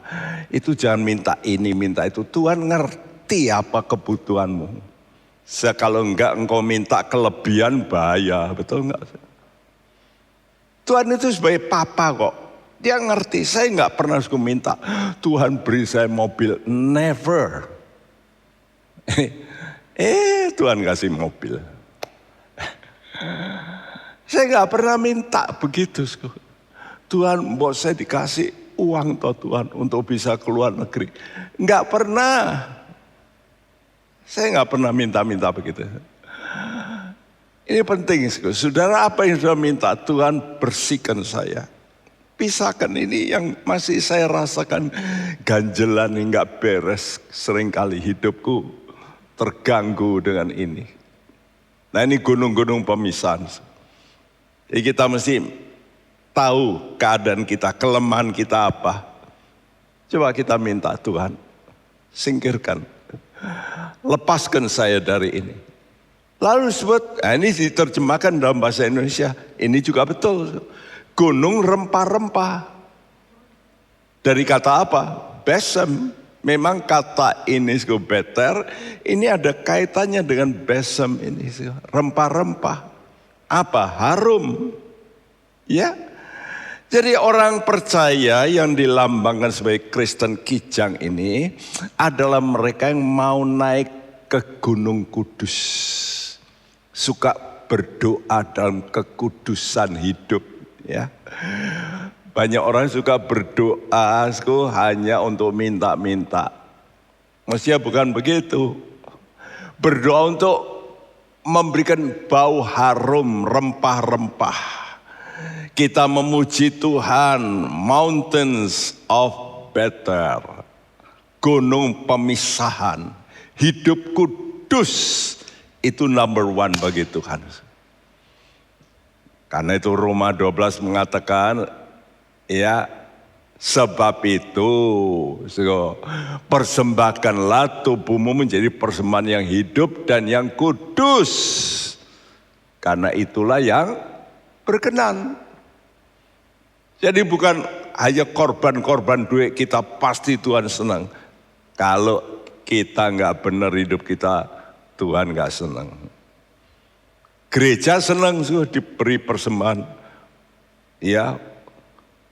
itu jangan minta ini, minta itu. Tuhan ngerti apa kebutuhanmu. Kalau enggak engkau minta kelebihan, bahaya, betul enggak? Tuhan itu sebagai papa kok. Dia ngerti, saya enggak pernah minta, Tuhan beri saya mobil. Never. Tuhan kasih mobil. Saya enggak pernah minta begitu. Tuhan, mau saya dikasih uang toh Tuhan untuk bisa keluar negeri. Enggak pernah. Saya enggak pernah minta-minta begitu. Ini penting, saudara, apa yang sudah minta Tuhan bersihkan saya. Pisahkan ini yang masih saya rasakan ganjelan enggak beres. Seringkali hidupku terganggu dengan ini. Nah, ini gunung-gunung pemisahan. Jadi kita mesti tahu keadaan kita, kelemahan kita apa. Coba kita minta Tuhan, singkirkan. Lepaskan saya dari ini. Lalu disebut, ini diterjemahkan dalam bahasa Indonesia. Ini juga betul. Gunung rempah-rempah. Dari kata apa? Besem. Memang kata ini, Beter, ini ada kaitannya dengan besem ini. Rempah-rempah. Apa? Harum. Ya. Jadi orang percaya yang dilambangkan sebagai Kristen kijang ini adalah mereka yang mau naik ke Gunung Kudus. Suka berdoa dalam kekudusan hidup, ya. Banyak orang suka berdoa hanya untuk minta-minta. Mestinya bukan begitu. Berdoa untuk memberikan bau harum, rempah-rempah. Kita memuji Tuhan, mountains of better, gunung pemisahan, hidup kudus, itu number one bagi Tuhan. Karena itu Roma 12 mengatakan, ya, sebab itu persembahkanlah tubuhmu menjadi persembahan yang hidup dan yang kudus. Karena itulah yang berkenan. Jadi bukan hanya korban-korban duit kita pasti Tuhan senang. Kalau kita nggak benar hidup kita, Tuhan nggak senang. Gereja senang diberi persembahan. Ya,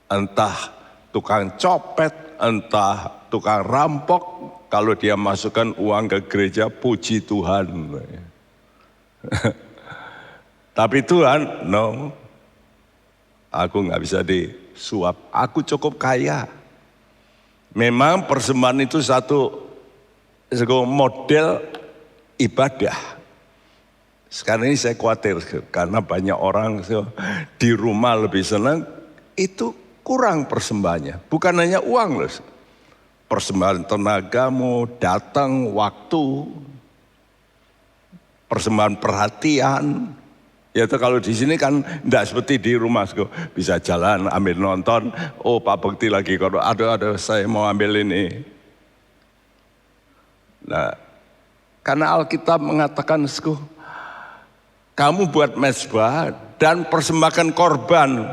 entah tukang copet, entah tukang rampok, kalau dia masukkan uang ke gereja, puji Tuhan. Tapi Tuhan, no, aku nggak bisa disuap, aku cukup kaya. Memang persembahan itu satu model ibadah. Sekarang ini saya khawatir karena banyak orang di rumah lebih senang, itu kurang persembahannya. Bukan hanya uang loh, persembahan tenagamu, datang, waktu, persembahan perhatian. Ya itu kalau di sini kan enggak seperti di rumah, bisa jalan ambil nonton, oh Pak Bekti lagi, kalau ada saya mau ambil ini. Nah, karena Alkitab mengatakan, kamu buat mezbah dan persembahkan korban,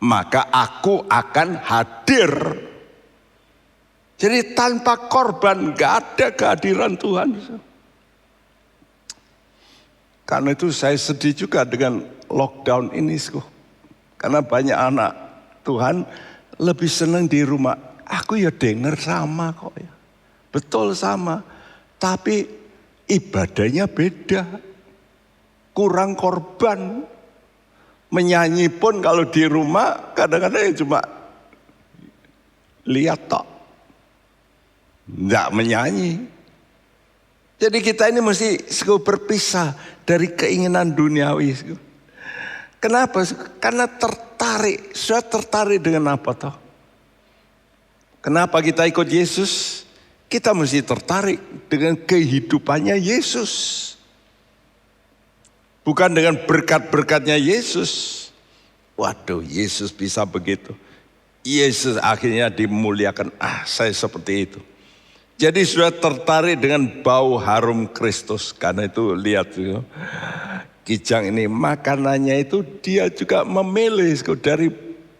maka aku akan hadir. Jadi tanpa korban gak ada kehadiran Tuhan. Karena itu saya sedih juga dengan lockdown ini. Karena banyak anak Tuhan lebih senang di rumah. Aku ya dengar sama kok ya. Betul sama. Tapi ibadahnya beda. Kurang korban. Menyanyi pun kalau di rumah kadang-kadang cuma lihat tok. Enggak menyanyi. Jadi kita ini mesti berpisah dari keinginan duniawi. Kenapa? Karena tertarik. Sudah tertarik dengan apa toh? Kenapa kita ikut Yesus? Kita mesti tertarik dengan kehidupannya Yesus. Bukan dengan berkat-berkatnya Yesus. Waduh, Yesus bisa begitu. Yesus akhirnya dimuliakan. Saya seperti itu. Jadi sudah tertarik dengan bau harum Kristus. Karena itu lihat Kijang ini makanannya itu dia juga memilih dari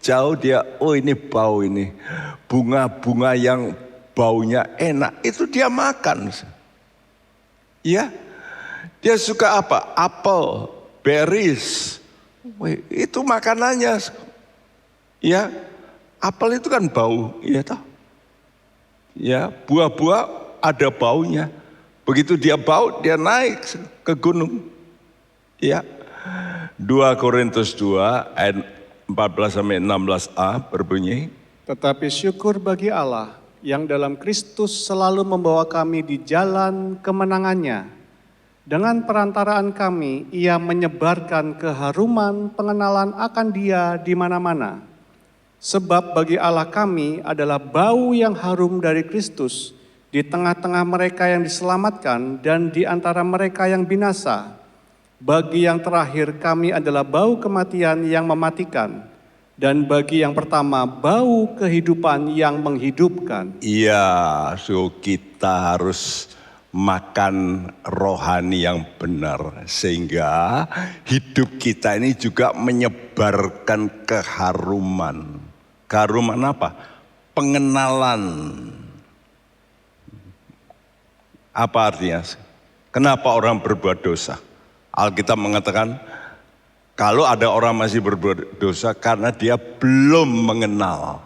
jauh dia, oh ini bau ini. Bunga-bunga yang baunya enak itu dia makan. Ya. Dia suka apa? Apel, berries. Itu makanannya. Ya, apel itu kan bau, ya toh. Ya, buah-buah ada baunya. Begitu dia bau, dia naik ke gunung. Ya. 2 Korintus 2 ayat 14 sampai 16a berbunyi. Tetapi syukur bagi Allah yang dalam Kristus selalu membawa kami di jalan kemenangannya. Dengan perantaraan kami, ia menyebarkan keharuman pengenalan akan Dia di mana-mana. Sebab bagi Allah kami adalah bau yang harum dari Kristus di tengah-tengah mereka yang diselamatkan dan di antara mereka yang binasa. Bagi yang terakhir kami adalah bau kematian yang mematikan, dan bagi yang pertama bau kehidupan yang menghidupkan. Iya, kita harus makan rohani yang benar sehingga hidup kita ini juga menyebarkan keharuman. Keharuman apa? Pengenalan. Apa artinya? Kenapa orang berbuat dosa? Alkitab mengatakan kalau ada orang masih berbuat dosa karena dia belum mengenal.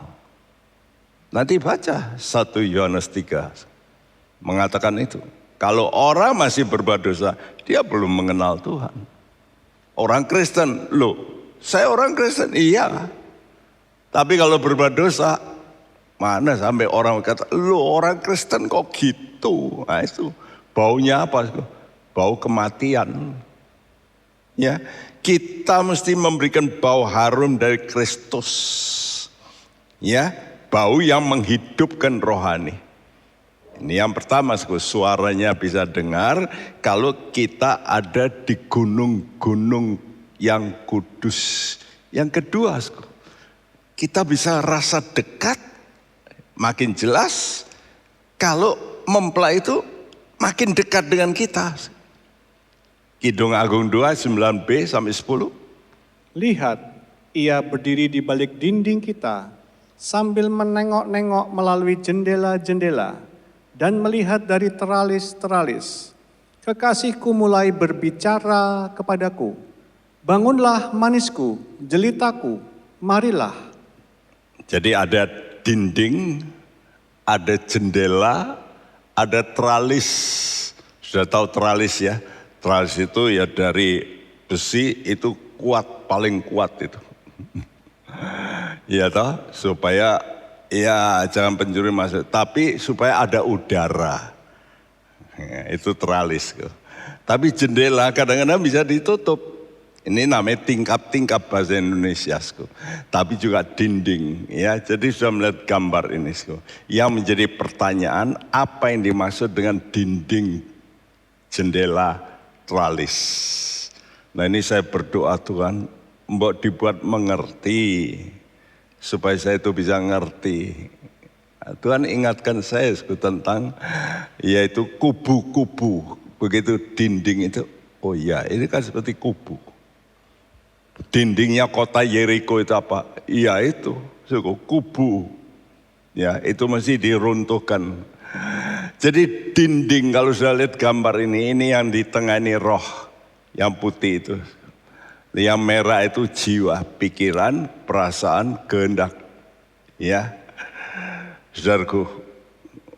Nanti baca 1 Yohanes 3 mengatakan itu. Kalau orang masih berbuat dosa, dia belum mengenal Tuhan. Orang Kristen, loh, saya orang Kristen, iya. Tapi kalau berbuat dosa, mana sampai orang kata, loh orang Kristen kok gitu. Nah itu, baunya apa? Bau kematian. Ya, kita mesti memberikan bau harum dari Kristus. Ya, bau yang menghidupkan rohani. Ini yang pertama, suaranya bisa dengar kalau kita ada di gunung-gunung yang kudus. Yang kedua, kita bisa rasa dekat, makin jelas kalau mempelai itu makin dekat dengan kita. Kidung Agung 2, 9b sampai 10. Lihat, ia berdiri di balik dinding kita, sambil menengok-nengok melalui jendela-jendela, dan melihat dari teralis-teralis. Kekasihku mulai berbicara kepadaku, bangunlah manisku, jelitaku, marilah. Jadi ada dinding, ada jendela, ada teralis. Sudah tahu teralis ya? Teralis itu ya dari besi itu kuat, paling kuat itu. Ya toh, supaya ya jangan pencuri masuk, tapi supaya ada udara. Ya, itu teralis. Tapi jendela kadang-kadang bisa ditutup. Ini namanya tingkap-tingkap bahasa Indonesia. Tapi juga dinding. Ya, jadi sudah melihat gambar ini. Yang menjadi pertanyaan, apa yang dimaksud dengan dinding, jendela, teralis. Nah ini saya berdoa Tuhan, mbok dibuat mengerti, supaya saya itu bisa ngerti. Nah, Tuhan ingatkan saya tentang yaitu kubu-kubu. Begitu dinding itu, oh iya ini kan seperti kubu. Dindingnya kota Yeriko itu apa? Iya itu, kubu. Ya itu mesti diruntuhkan. Jadi dinding, kalau sudah lihat gambar ini yang di tengah ini roh, yang putih itu. Yang merah itu jiwa, pikiran, perasaan, kehendak. Ya, saudaraku,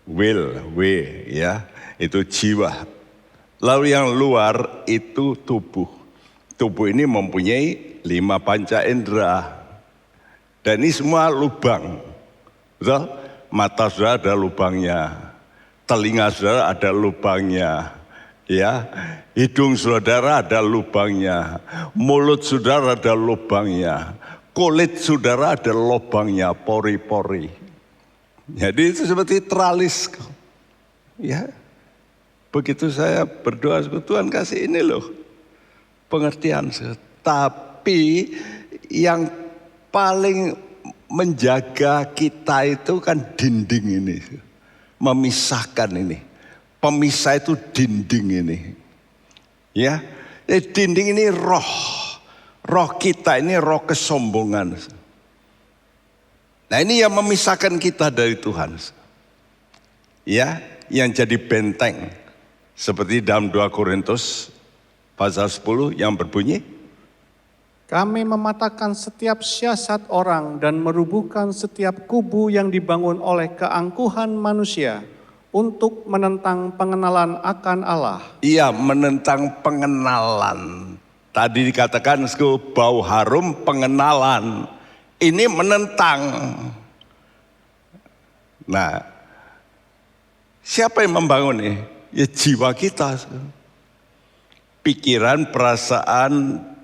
will, ya, itu jiwa. Lalu yang luar itu tubuh. Tubuh ini mempunyai 5 panca indera. Dan ini semua lubang. Betul? Mata saudara ada lubangnya. Telinga saudara ada lubangnya, ya. Hidung saudara ada lubangnya, mulut saudara ada lubangnya, kulit saudara ada lubangnya, pori-pori. Jadi itu seperti teralis, ya. Begitu saya berdoa, Tuhan kasih ini loh pengertian. Tapi yang paling menjaga kita itu kan dinding ini. Memisahkan ini, pemisah itu dinding ini, ya. Dinding ini roh kita ini roh kesombongan. Nah ini yang memisahkan kita dari Tuhan, ya, yang jadi benteng, seperti dalam 2 Korintus pasal 10 yang berbunyi, kami mematahkan setiap siasat orang dan merubuhkan setiap kubu yang dibangun oleh keangkuhan manusia untuk menentang pengenalan akan Allah. Iya, menentang pengenalan. Tadi dikatakan bau harum pengenalan. Ini menentang. Nah, siapa yang membangun ini? Ya jiwa kita. Pikiran, perasaan,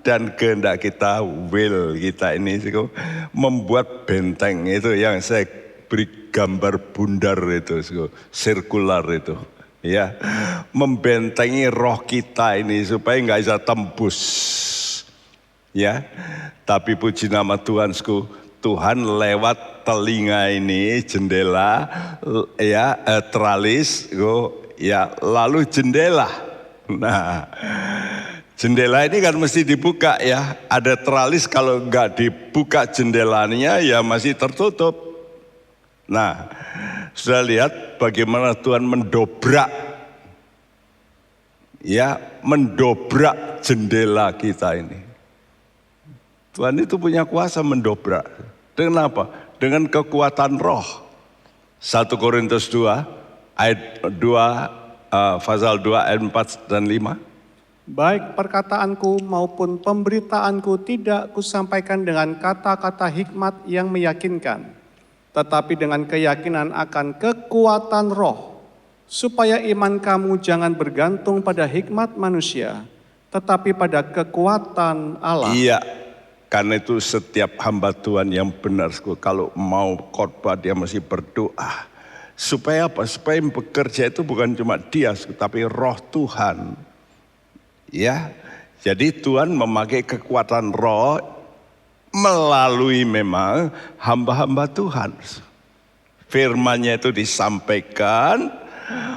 dan kehendak kita, will kita ini membuat benteng itu yang saya beri gambar bundar itu, sirkular itu, ya, membentengi roh kita ini supaya nggak bisa tembus, ya. Tapi puji nama Tuhan, Tuhan lewat telinga ini jendela, ya, teralis, ya, lalu jendela. Nah, jendela ini kan mesti dibuka ya. Ada teralis, kalau nggak dibuka jendelanya ya masih tertutup. Nah, sudah lihat bagaimana Tuhan mendobrak, ya, mendobrak jendela kita ini. Tuhan itu punya kuasa mendobrak. Dengan apa? Dengan kekuatan roh. 1 Korintus 2 ayat 2 pasal 2 ayat 4 dan 5. Baik perkataanku maupun pemberitaanku tidak kusampaikan dengan kata-kata hikmat yang meyakinkan, tetapi dengan keyakinan akan kekuatan roh, supaya iman kamu jangan bergantung pada hikmat manusia, tetapi pada kekuatan Allah. Iya, karena itu setiap hamba Tuhan yang benar, kalau mau khotbah dia mesti berdoa. Supaya apa? Supaya yang bekerja itu bukan cuma dia, tapi roh Tuhan. Ya, jadi Tuhan memakai kekuatan roh melalui memang hamba-hamba Tuhan. Firman-Nya itu disampaikan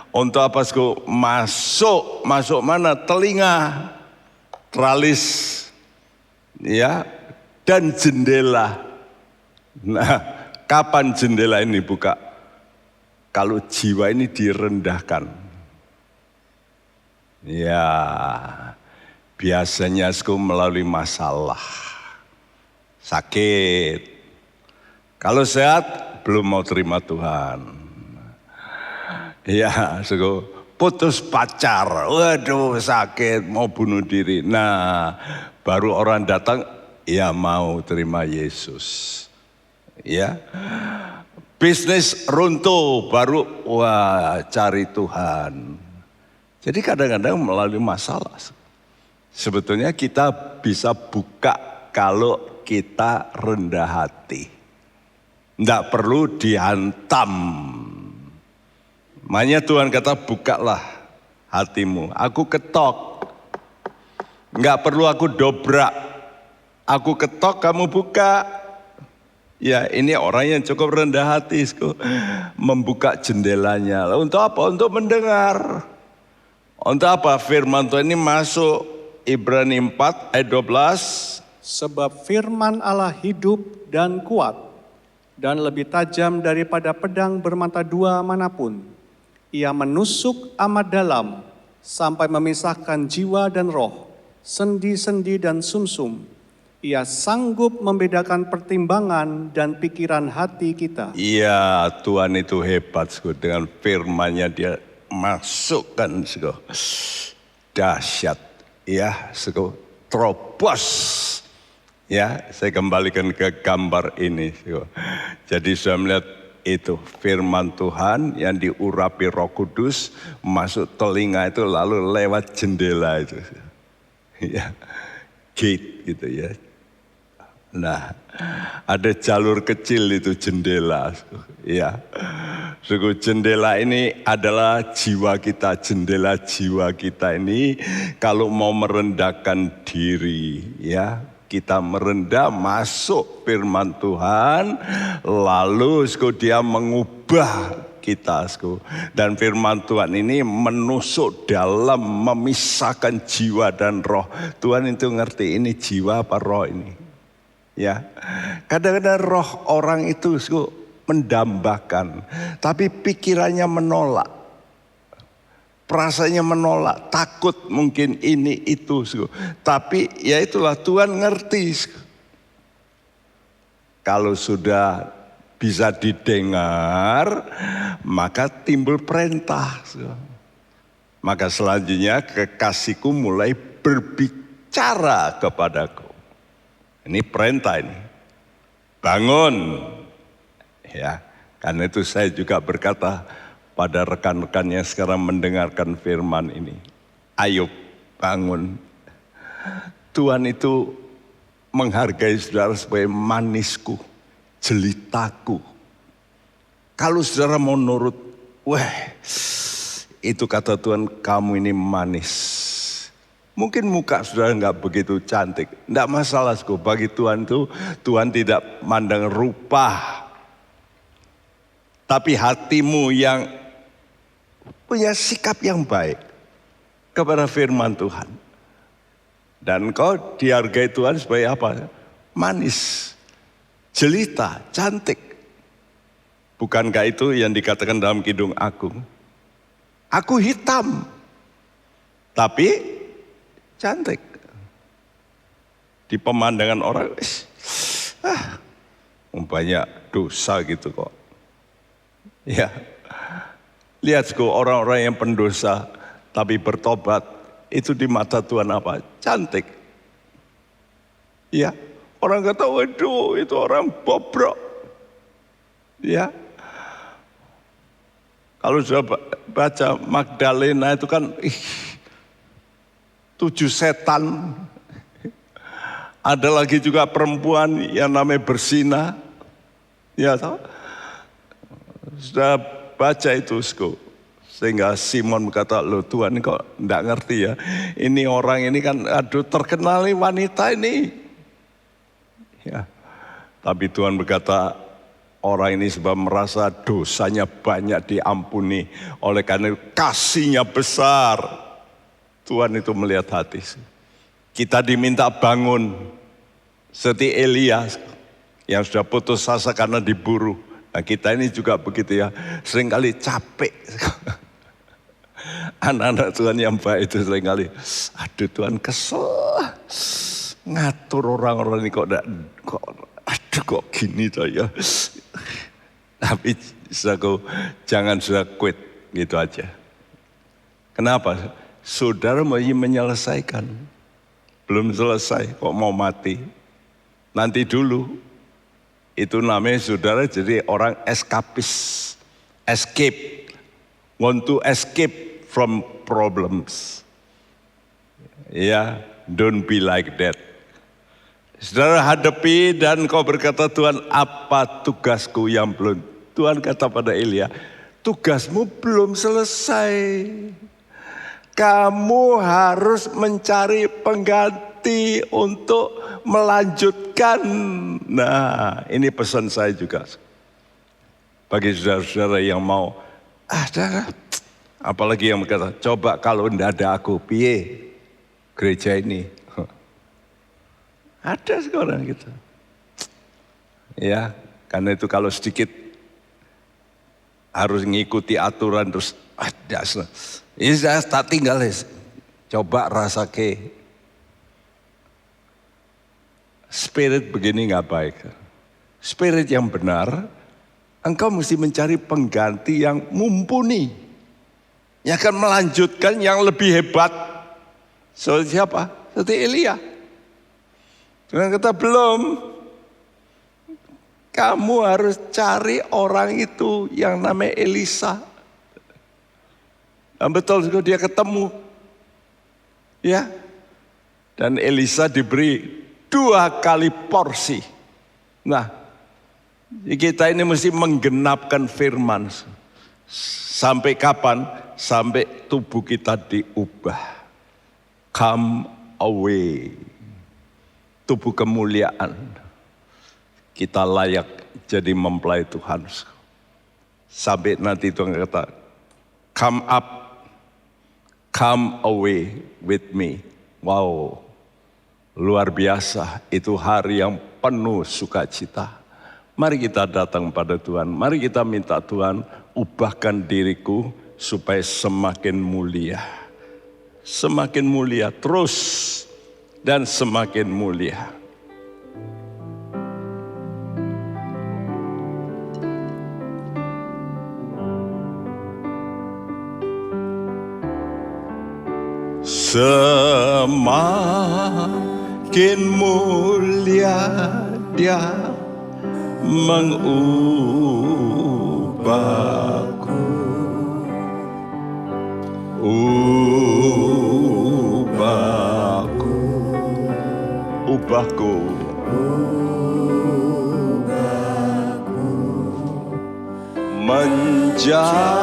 untuk apa? Masuk mana? Telinga, tralis, ya, dan jendela. Nah, kapan jendela ini buka? Kalau jiwa ini direndahkan. Ya, biasanya melalui masalah, sakit. Kalau sehat, belum mau terima Tuhan. Ya, putus pacar, waduh sakit, mau bunuh diri. Nah, baru orang datang, ya mau terima Yesus. Ya, bisnis runtuh, baru wah cari Tuhan. Jadi kadang-kadang melalui masalah. Sebetulnya kita bisa buka kalau kita rendah hati. Tidak perlu dihantam. Makanya Tuhan kata bukalah hatimu. Aku ketok. Enggak perlu aku dobrak. Aku ketok kamu buka. Ya ini orang yang cukup rendah hati. Membuka jendelanya. Untuk apa? Untuk mendengar. Untuk apa firman Tuhan ini masuk Ibrani 4 ayat 12. Sebab firman Allah hidup dan kuat, dan lebih tajam daripada pedang bermata dua manapun. Ia menusuk amat dalam, sampai memisahkan jiwa dan roh, sendi-sendi dan sumsum. Ia sanggup membedakan pertimbangan dan pikiran hati kita. Iya, Tuhan itu hebat, dengan firman-Nya dia masukkan, dahsyat, ya, terobos. Ya, saya kembalikan ke gambar ini. Jadi saya melihat itu firman Tuhan yang diurapi Roh Kudus masuk telinga itu lalu lewat jendela itu. Ya, gate gitu ya. Nah, ada jalur kecil itu jendela. Ya, jendela ini adalah jiwa kita. Jendela jiwa kita ini kalau mau merendahkan diri, ya kita merendah masuk firman Tuhan, lalu dia mengubah kita. Dan firman Tuhan ini menusuk dalam, memisahkan jiwa dan roh. Tuhan itu ngerti ini jiwa apa roh ini. Ya, kadang-kadang roh orang itu mendambakan, tapi pikirannya menolak, perasaannya menolak, takut mungkin ini itu, tapi ya itulah Tuhan ngerti. Kalau sudah bisa didengar, maka timbul perintah. Maka selanjutnya kekasihku mulai berbicara kepadaku. Ini perintah ini. Bangun. Ya, karena itu saya juga berkata pada rekan-rekan yang sekarang mendengarkan firman ini. Ayo bangun. Tuhan itu menghargai saudara sebagai manisku, jelitaku. Kalau saudara mau nurut, itu kata Tuhan, kamu ini manis. Mungkin muka saudara enggak begitu cantik, enggak masalah. Bagi Tuhan itu, Tuhan tidak mandang rupa, tapi hatimu yang punya sikap yang baik kepada firman Tuhan. Dan kau dihargai Tuhan sebagai apa? Manis, jelita, cantik. Bukankah itu yang dikatakan dalam Kidung Agung? Aku hitam, tapi cantik. Di pemandangan orang, banyak dosa gitu kok. Ya, Lihat orang-orang yang pendosa tapi bertobat, itu di mata Tuhan apa? Cantik. Ya, orang kata, waduh itu orang bobrok. Ya, kalau sudah baca Magdalena itu kan 7 setan. Ada lagi juga perempuan yang namanya bersina. Ya tahu? Sudah baca itu, sehingga Simon berkata, loh Tuhan kok enggak ngerti ya. Ini orang ini kan aduh terkenal nih wanita ini. Ya. Tapi Tuhan berkata, orang ini sebab merasa dosanya banyak diampuni. Oleh karena kasihnya besar. Tuhan itu melihat hati. Kita diminta bangun. Seperti Elia yang sudah putus asa karena diburu. Nah kita ini juga begitu ya, seringkali capek. Anak-anak Tuhan yang baik itu seringkali, aduh Tuhan kesel. Ngatur orang-orang ini kok gini toh ya. Tapi jangan sudah quit gitu aja. Kenapa? Saudara mau menyelesaikan. Belum selesai kok mau mati. Nanti dulu. Itu namanya saudara jadi orang eskapis. Escape. Want to escape from problems. Ya, don't be like that. Saudara hadapi dan kau berkata, Tuhan apa tugasku yang belum. Tuhan kata pada Elia, tugasmu belum selesai. Kamu harus mencari pengganti untuk melanjutkan. Nah, ini pesan saya juga. Bagi saudara-saudara yang mau, apalagi yang berkata, coba kalau tidak ada aku, piye gereja ini. Ada sekarang gitu. Ya, karena itu kalau sedikit harus mengikuti aturan terus ada. Ini saya tak tinggal, coba rasa ke. Spirit begini nggak baik. Spirit yang benar, engkau mesti mencari pengganti yang mumpuni. Yang akan melanjutkan yang lebih hebat. Seperti siapa? Seperti Elia. Tuhan kata belum. Kamu harus cari orang itu yang namanya Elisa. Dan betul dia ketemu. Ya. Dan Elisa diberi 2 kali porsi. Nah, kita ini mesti menggenapkan firman. Sampai kapan? Sampai tubuh kita diubah. Come away. Tubuh kemuliaan. Kita layak jadi mempelai Tuhan. Sampai nanti Tuhan kata, come up, come away with me. Wow. Luar biasa, itu hari yang penuh sukacita. Mari kita datang pada Tuhan, mari kita minta Tuhan ubahkan diriku supaya semakin mulia. Semakin mulia terus dan semakin mulia. Semakin mulia Dia mengubahku, ubahku, menjadi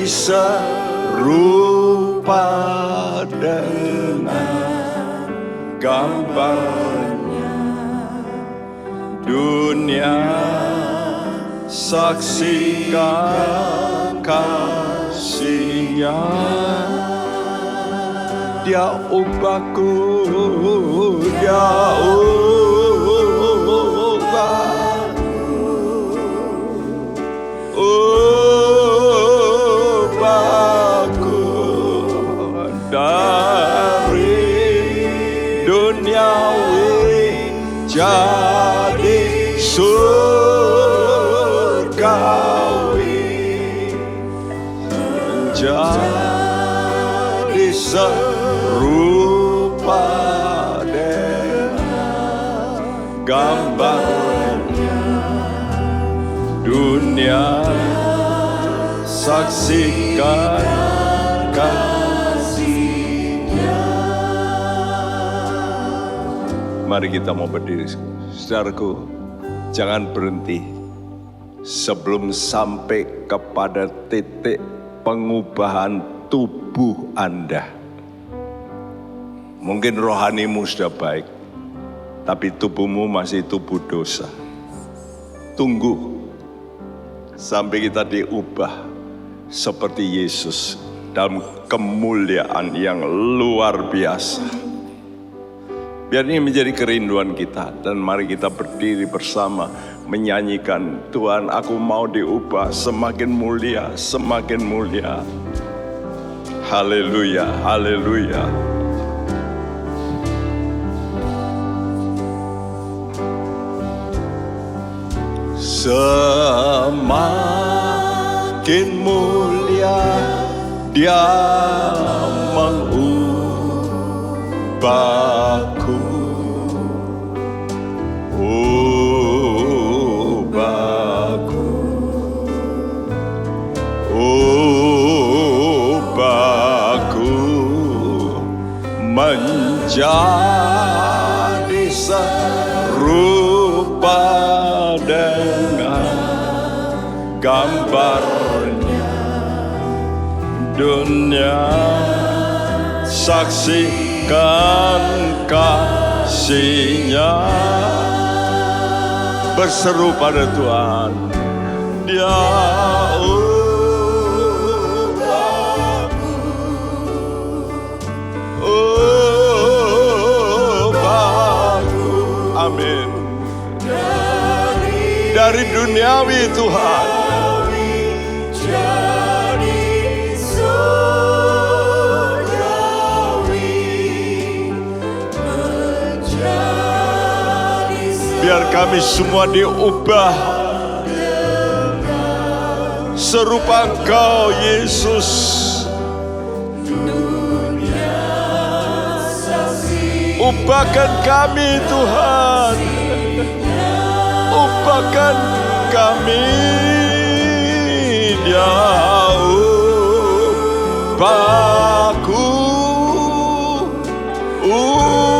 serupa dengan gambarnya. Dunia saksikan kasihnya. Dia ubahku, dia ubahku dari duniawi jadi surgawi. menjadi serupa dengan gambarnya. Dunia saksikan kasih-Nya. Mari kita mau berdiri, saudaraku. Jangan berhenti sebelum sampai kepada titik pengubahan tubuh Anda. Mungkin rohanimu sudah baik, tapi tubuhmu masih tubuh dosa. Tunggu sampai kita diubah seperti Yesus dalam kemuliaan yang luar biasa. Biar ini menjadi kerinduan kita, dan mari kita berdiri bersama menyanyikan, Tuhan, aku mau diubah semakin mulia, semakin mulia. Haleluya, haleluya. Semakin mulia Dia mengubahku, ubahku menjadi serupa dengan gambarnya. Dunia saksikan kasih-Nya. Berseru pada Tuhan, Dia ubahku. Amin. Dari duniawi Tuhan jadi surgawi, biar kami semua diubah serupa Engkau, Yesus. Ubahkan kami, Tuhan. Ubahkan kami. Dia ubahku, ubahku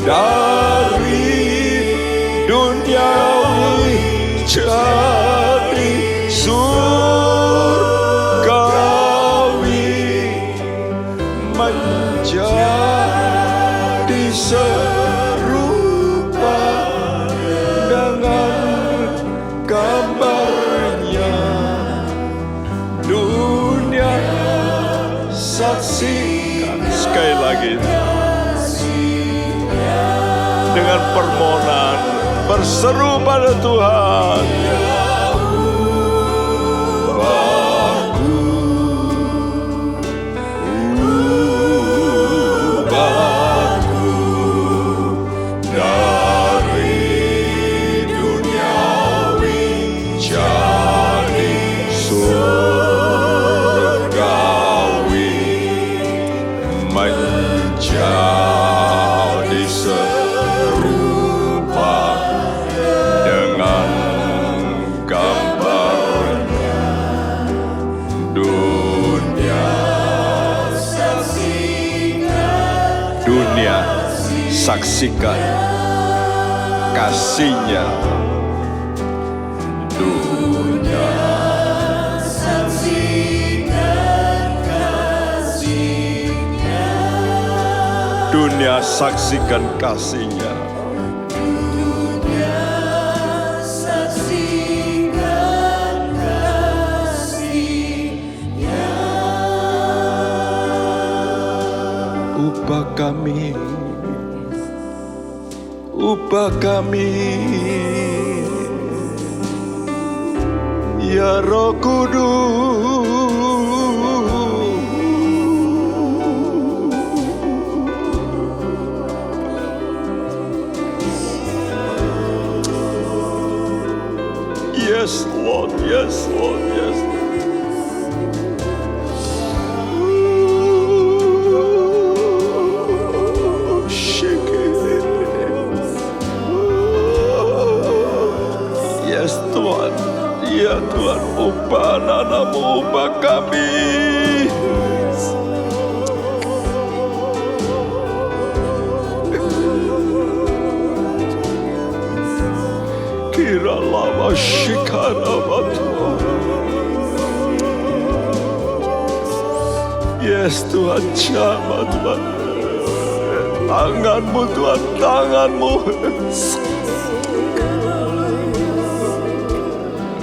dari duniawi jadi surgawi, menjadi serupa dengan gambarnya. Dunia saksikan. Sekali lagi dengan permohonan berseru pada Tuhan, menjadi serupa dengan gambarnya. Dunia saksikan kasih-Nya. Dunia dunia saksikan kasih-Nya. Dunia saksikan kasih-Nya. Ubah kami, ubah kami, ya Roh Kudus. Yes, Lord, yes Lord, yes Lord. Yes Tuhan, ya Tuhan, ubah anak-anak-Mu, ubah kami. Kira lama shikara Tuhan. Yes Tuhan, jamah Tuhan. Tangan-Mu Tuhan, tangan-Mu.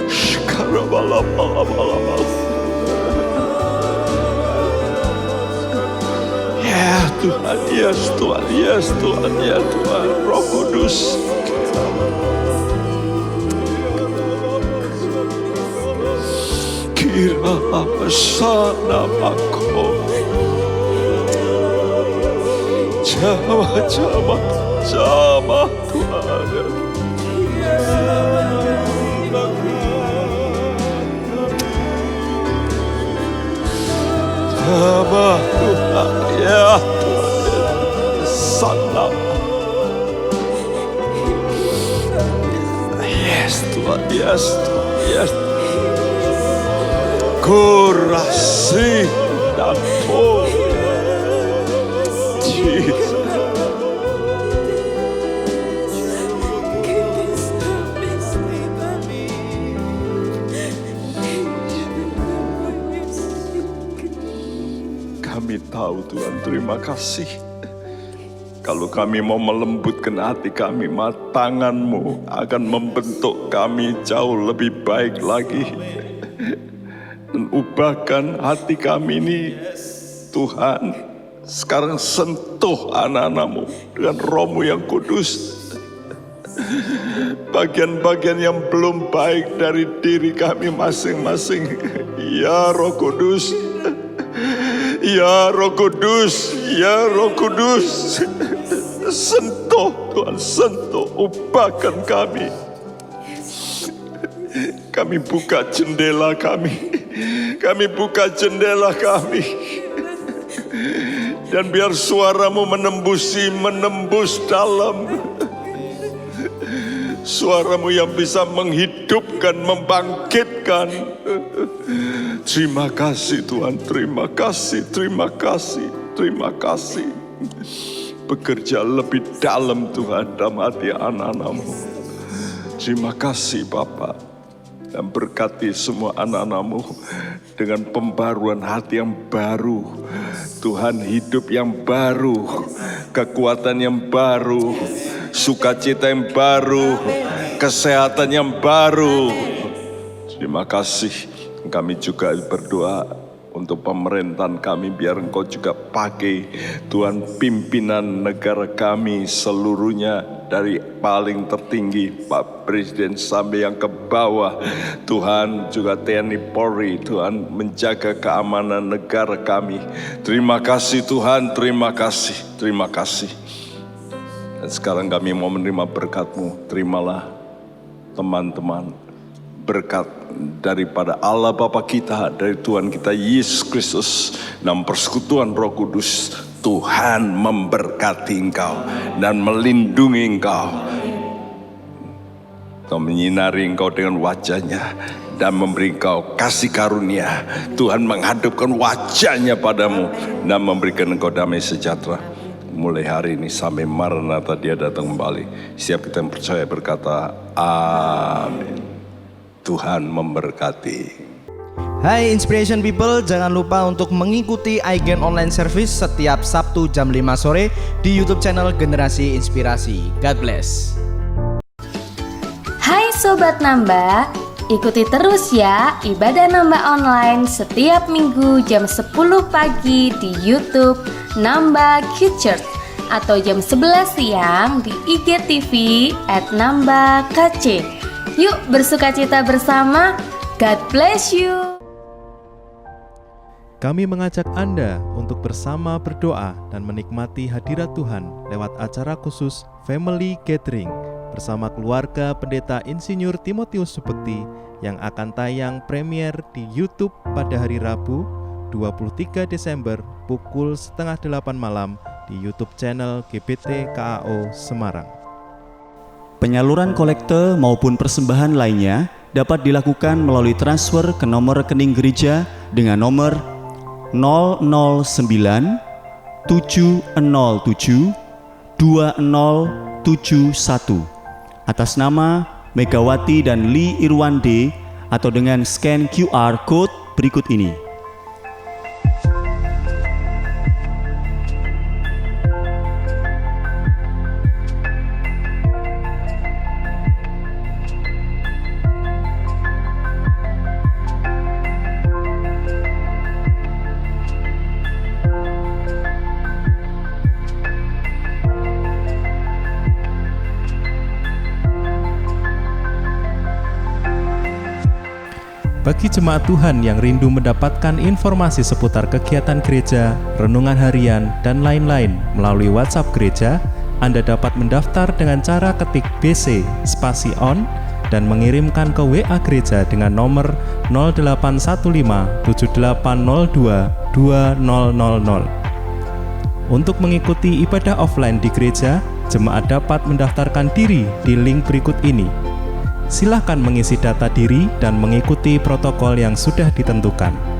Shikara bala. Ya Tuhan, yes Tuhan, yes Tuhan, ya Tuhan, Roh Kudus. Kira apa sana mako. Jamah Tuhan. Jamah Tuhan, ya Tuhan. Sana. Yes Tuhan, yes Tuhan, yes Tuhan. Kurasi dan Jesus. Kami tahu Tuhan, terima kasih. Kalau kami mau melembutkan hati kami, tangan-Mu akan membentuk kami jauh lebih baik lagi. Dan ubahkan hati kami ini, Tuhan. Sekarang sentuh anak-anak-Mu dengan Roh-Mu yang kudus. Bagian-bagian yang belum baik dari diri kami masing-masing. Ya Roh Kudus. Ya Roh Kudus. Ya Roh Kudus. Sentuh Tuhan, sentuh. Ubahkan kami. Kami buka jendela kami. Kami buka jendela kami. Dan biar suara-Mu menembus dalam. Suara-Mu yang bisa menghidupkan, membangkitkan. Terima kasih Tuhan, terima kasih, terima kasih, terima kasih. Bekerja lebih dalam Tuhan dalam hati anak-anak-Mu. Terima kasih Bapa. Dan berkati semua anak-anak-Mu dengan pembaruan hati yang baru. Tuhan, hidup yang baru, kekuatan yang baru, sukacita yang baru, kesehatan yang baru. Terima kasih. Kami juga berdoa untuk pemerintahan kami, biar Engkau juga pakai Tuhan pimpinan negara kami seluruhnya, dari paling tertinggi Pak Presiden sampai yang ke bawah. Tuhan juga TNI Polri, Tuhan menjaga keamanan negara kami. Terima kasih Tuhan, terima kasih, terima kasih. Dan sekarang kami mau menerima berkat-Mu. Terimalah teman-teman berkat daripada Allah Bapa kita, dari Tuhan kita Yesus Kristus, dan persekutuan Roh Kudus. Tuhan memberkati engkau dan melindungi engkau, Tuhan menyinari engkau dengan wajahnya dan memberi engkau kasih karunia. Tuhan menghadapkan wajahnya padamu dan memberikan engkau damai sejahtera. Mulai hari ini sampai Maranatha Dia datang kembali. Siap kita yang percaya berkata amin. Tuhan memberkati. Hai Inspiration People, jangan lupa untuk mengikuti iGen Online Service setiap Sabtu jam 5 sore di YouTube channel Generasi Inspirasi. God bless. Hai Sobat Nambah, ikuti terus ya ibadah nambah online setiap minggu jam 10 pagi di YouTube Nambah Kids Church, atau jam 11 siang di IGTV @nambahkc. Yuk bersukacita bersama. God bless you. Kami mengajak Anda untuk bersama berdoa dan menikmati hadirat Tuhan lewat acara khusus Family Gathering bersama keluarga Pendeta Insinyur Timotius Subekti yang akan tayang premier di YouTube pada hari Rabu 23 Desember pukul 7:30 malam di YouTube channel GBT KAO Semarang. Penyaluran kolekte maupun persembahan lainnya dapat dilakukan melalui transfer ke nomor rekening gereja dengan nomor 009 707 2071 atas nama Megawati dan Lee Irwande atau dengan scan QR Code berikut ini. Bagi jemaat Tuhan yang rindu mendapatkan informasi seputar kegiatan gereja, renungan harian, dan lain-lain melalui WhatsApp gereja, Anda dapat mendaftar dengan cara ketik BC spasi on dan mengirimkan ke WA gereja dengan nomor 0815 7802 2000. Untuk mengikuti ibadah offline di gereja, jemaat dapat mendaftarkan diri di link berikut ini. Silakan mengisi data diri dan mengikuti protokol yang sudah ditentukan.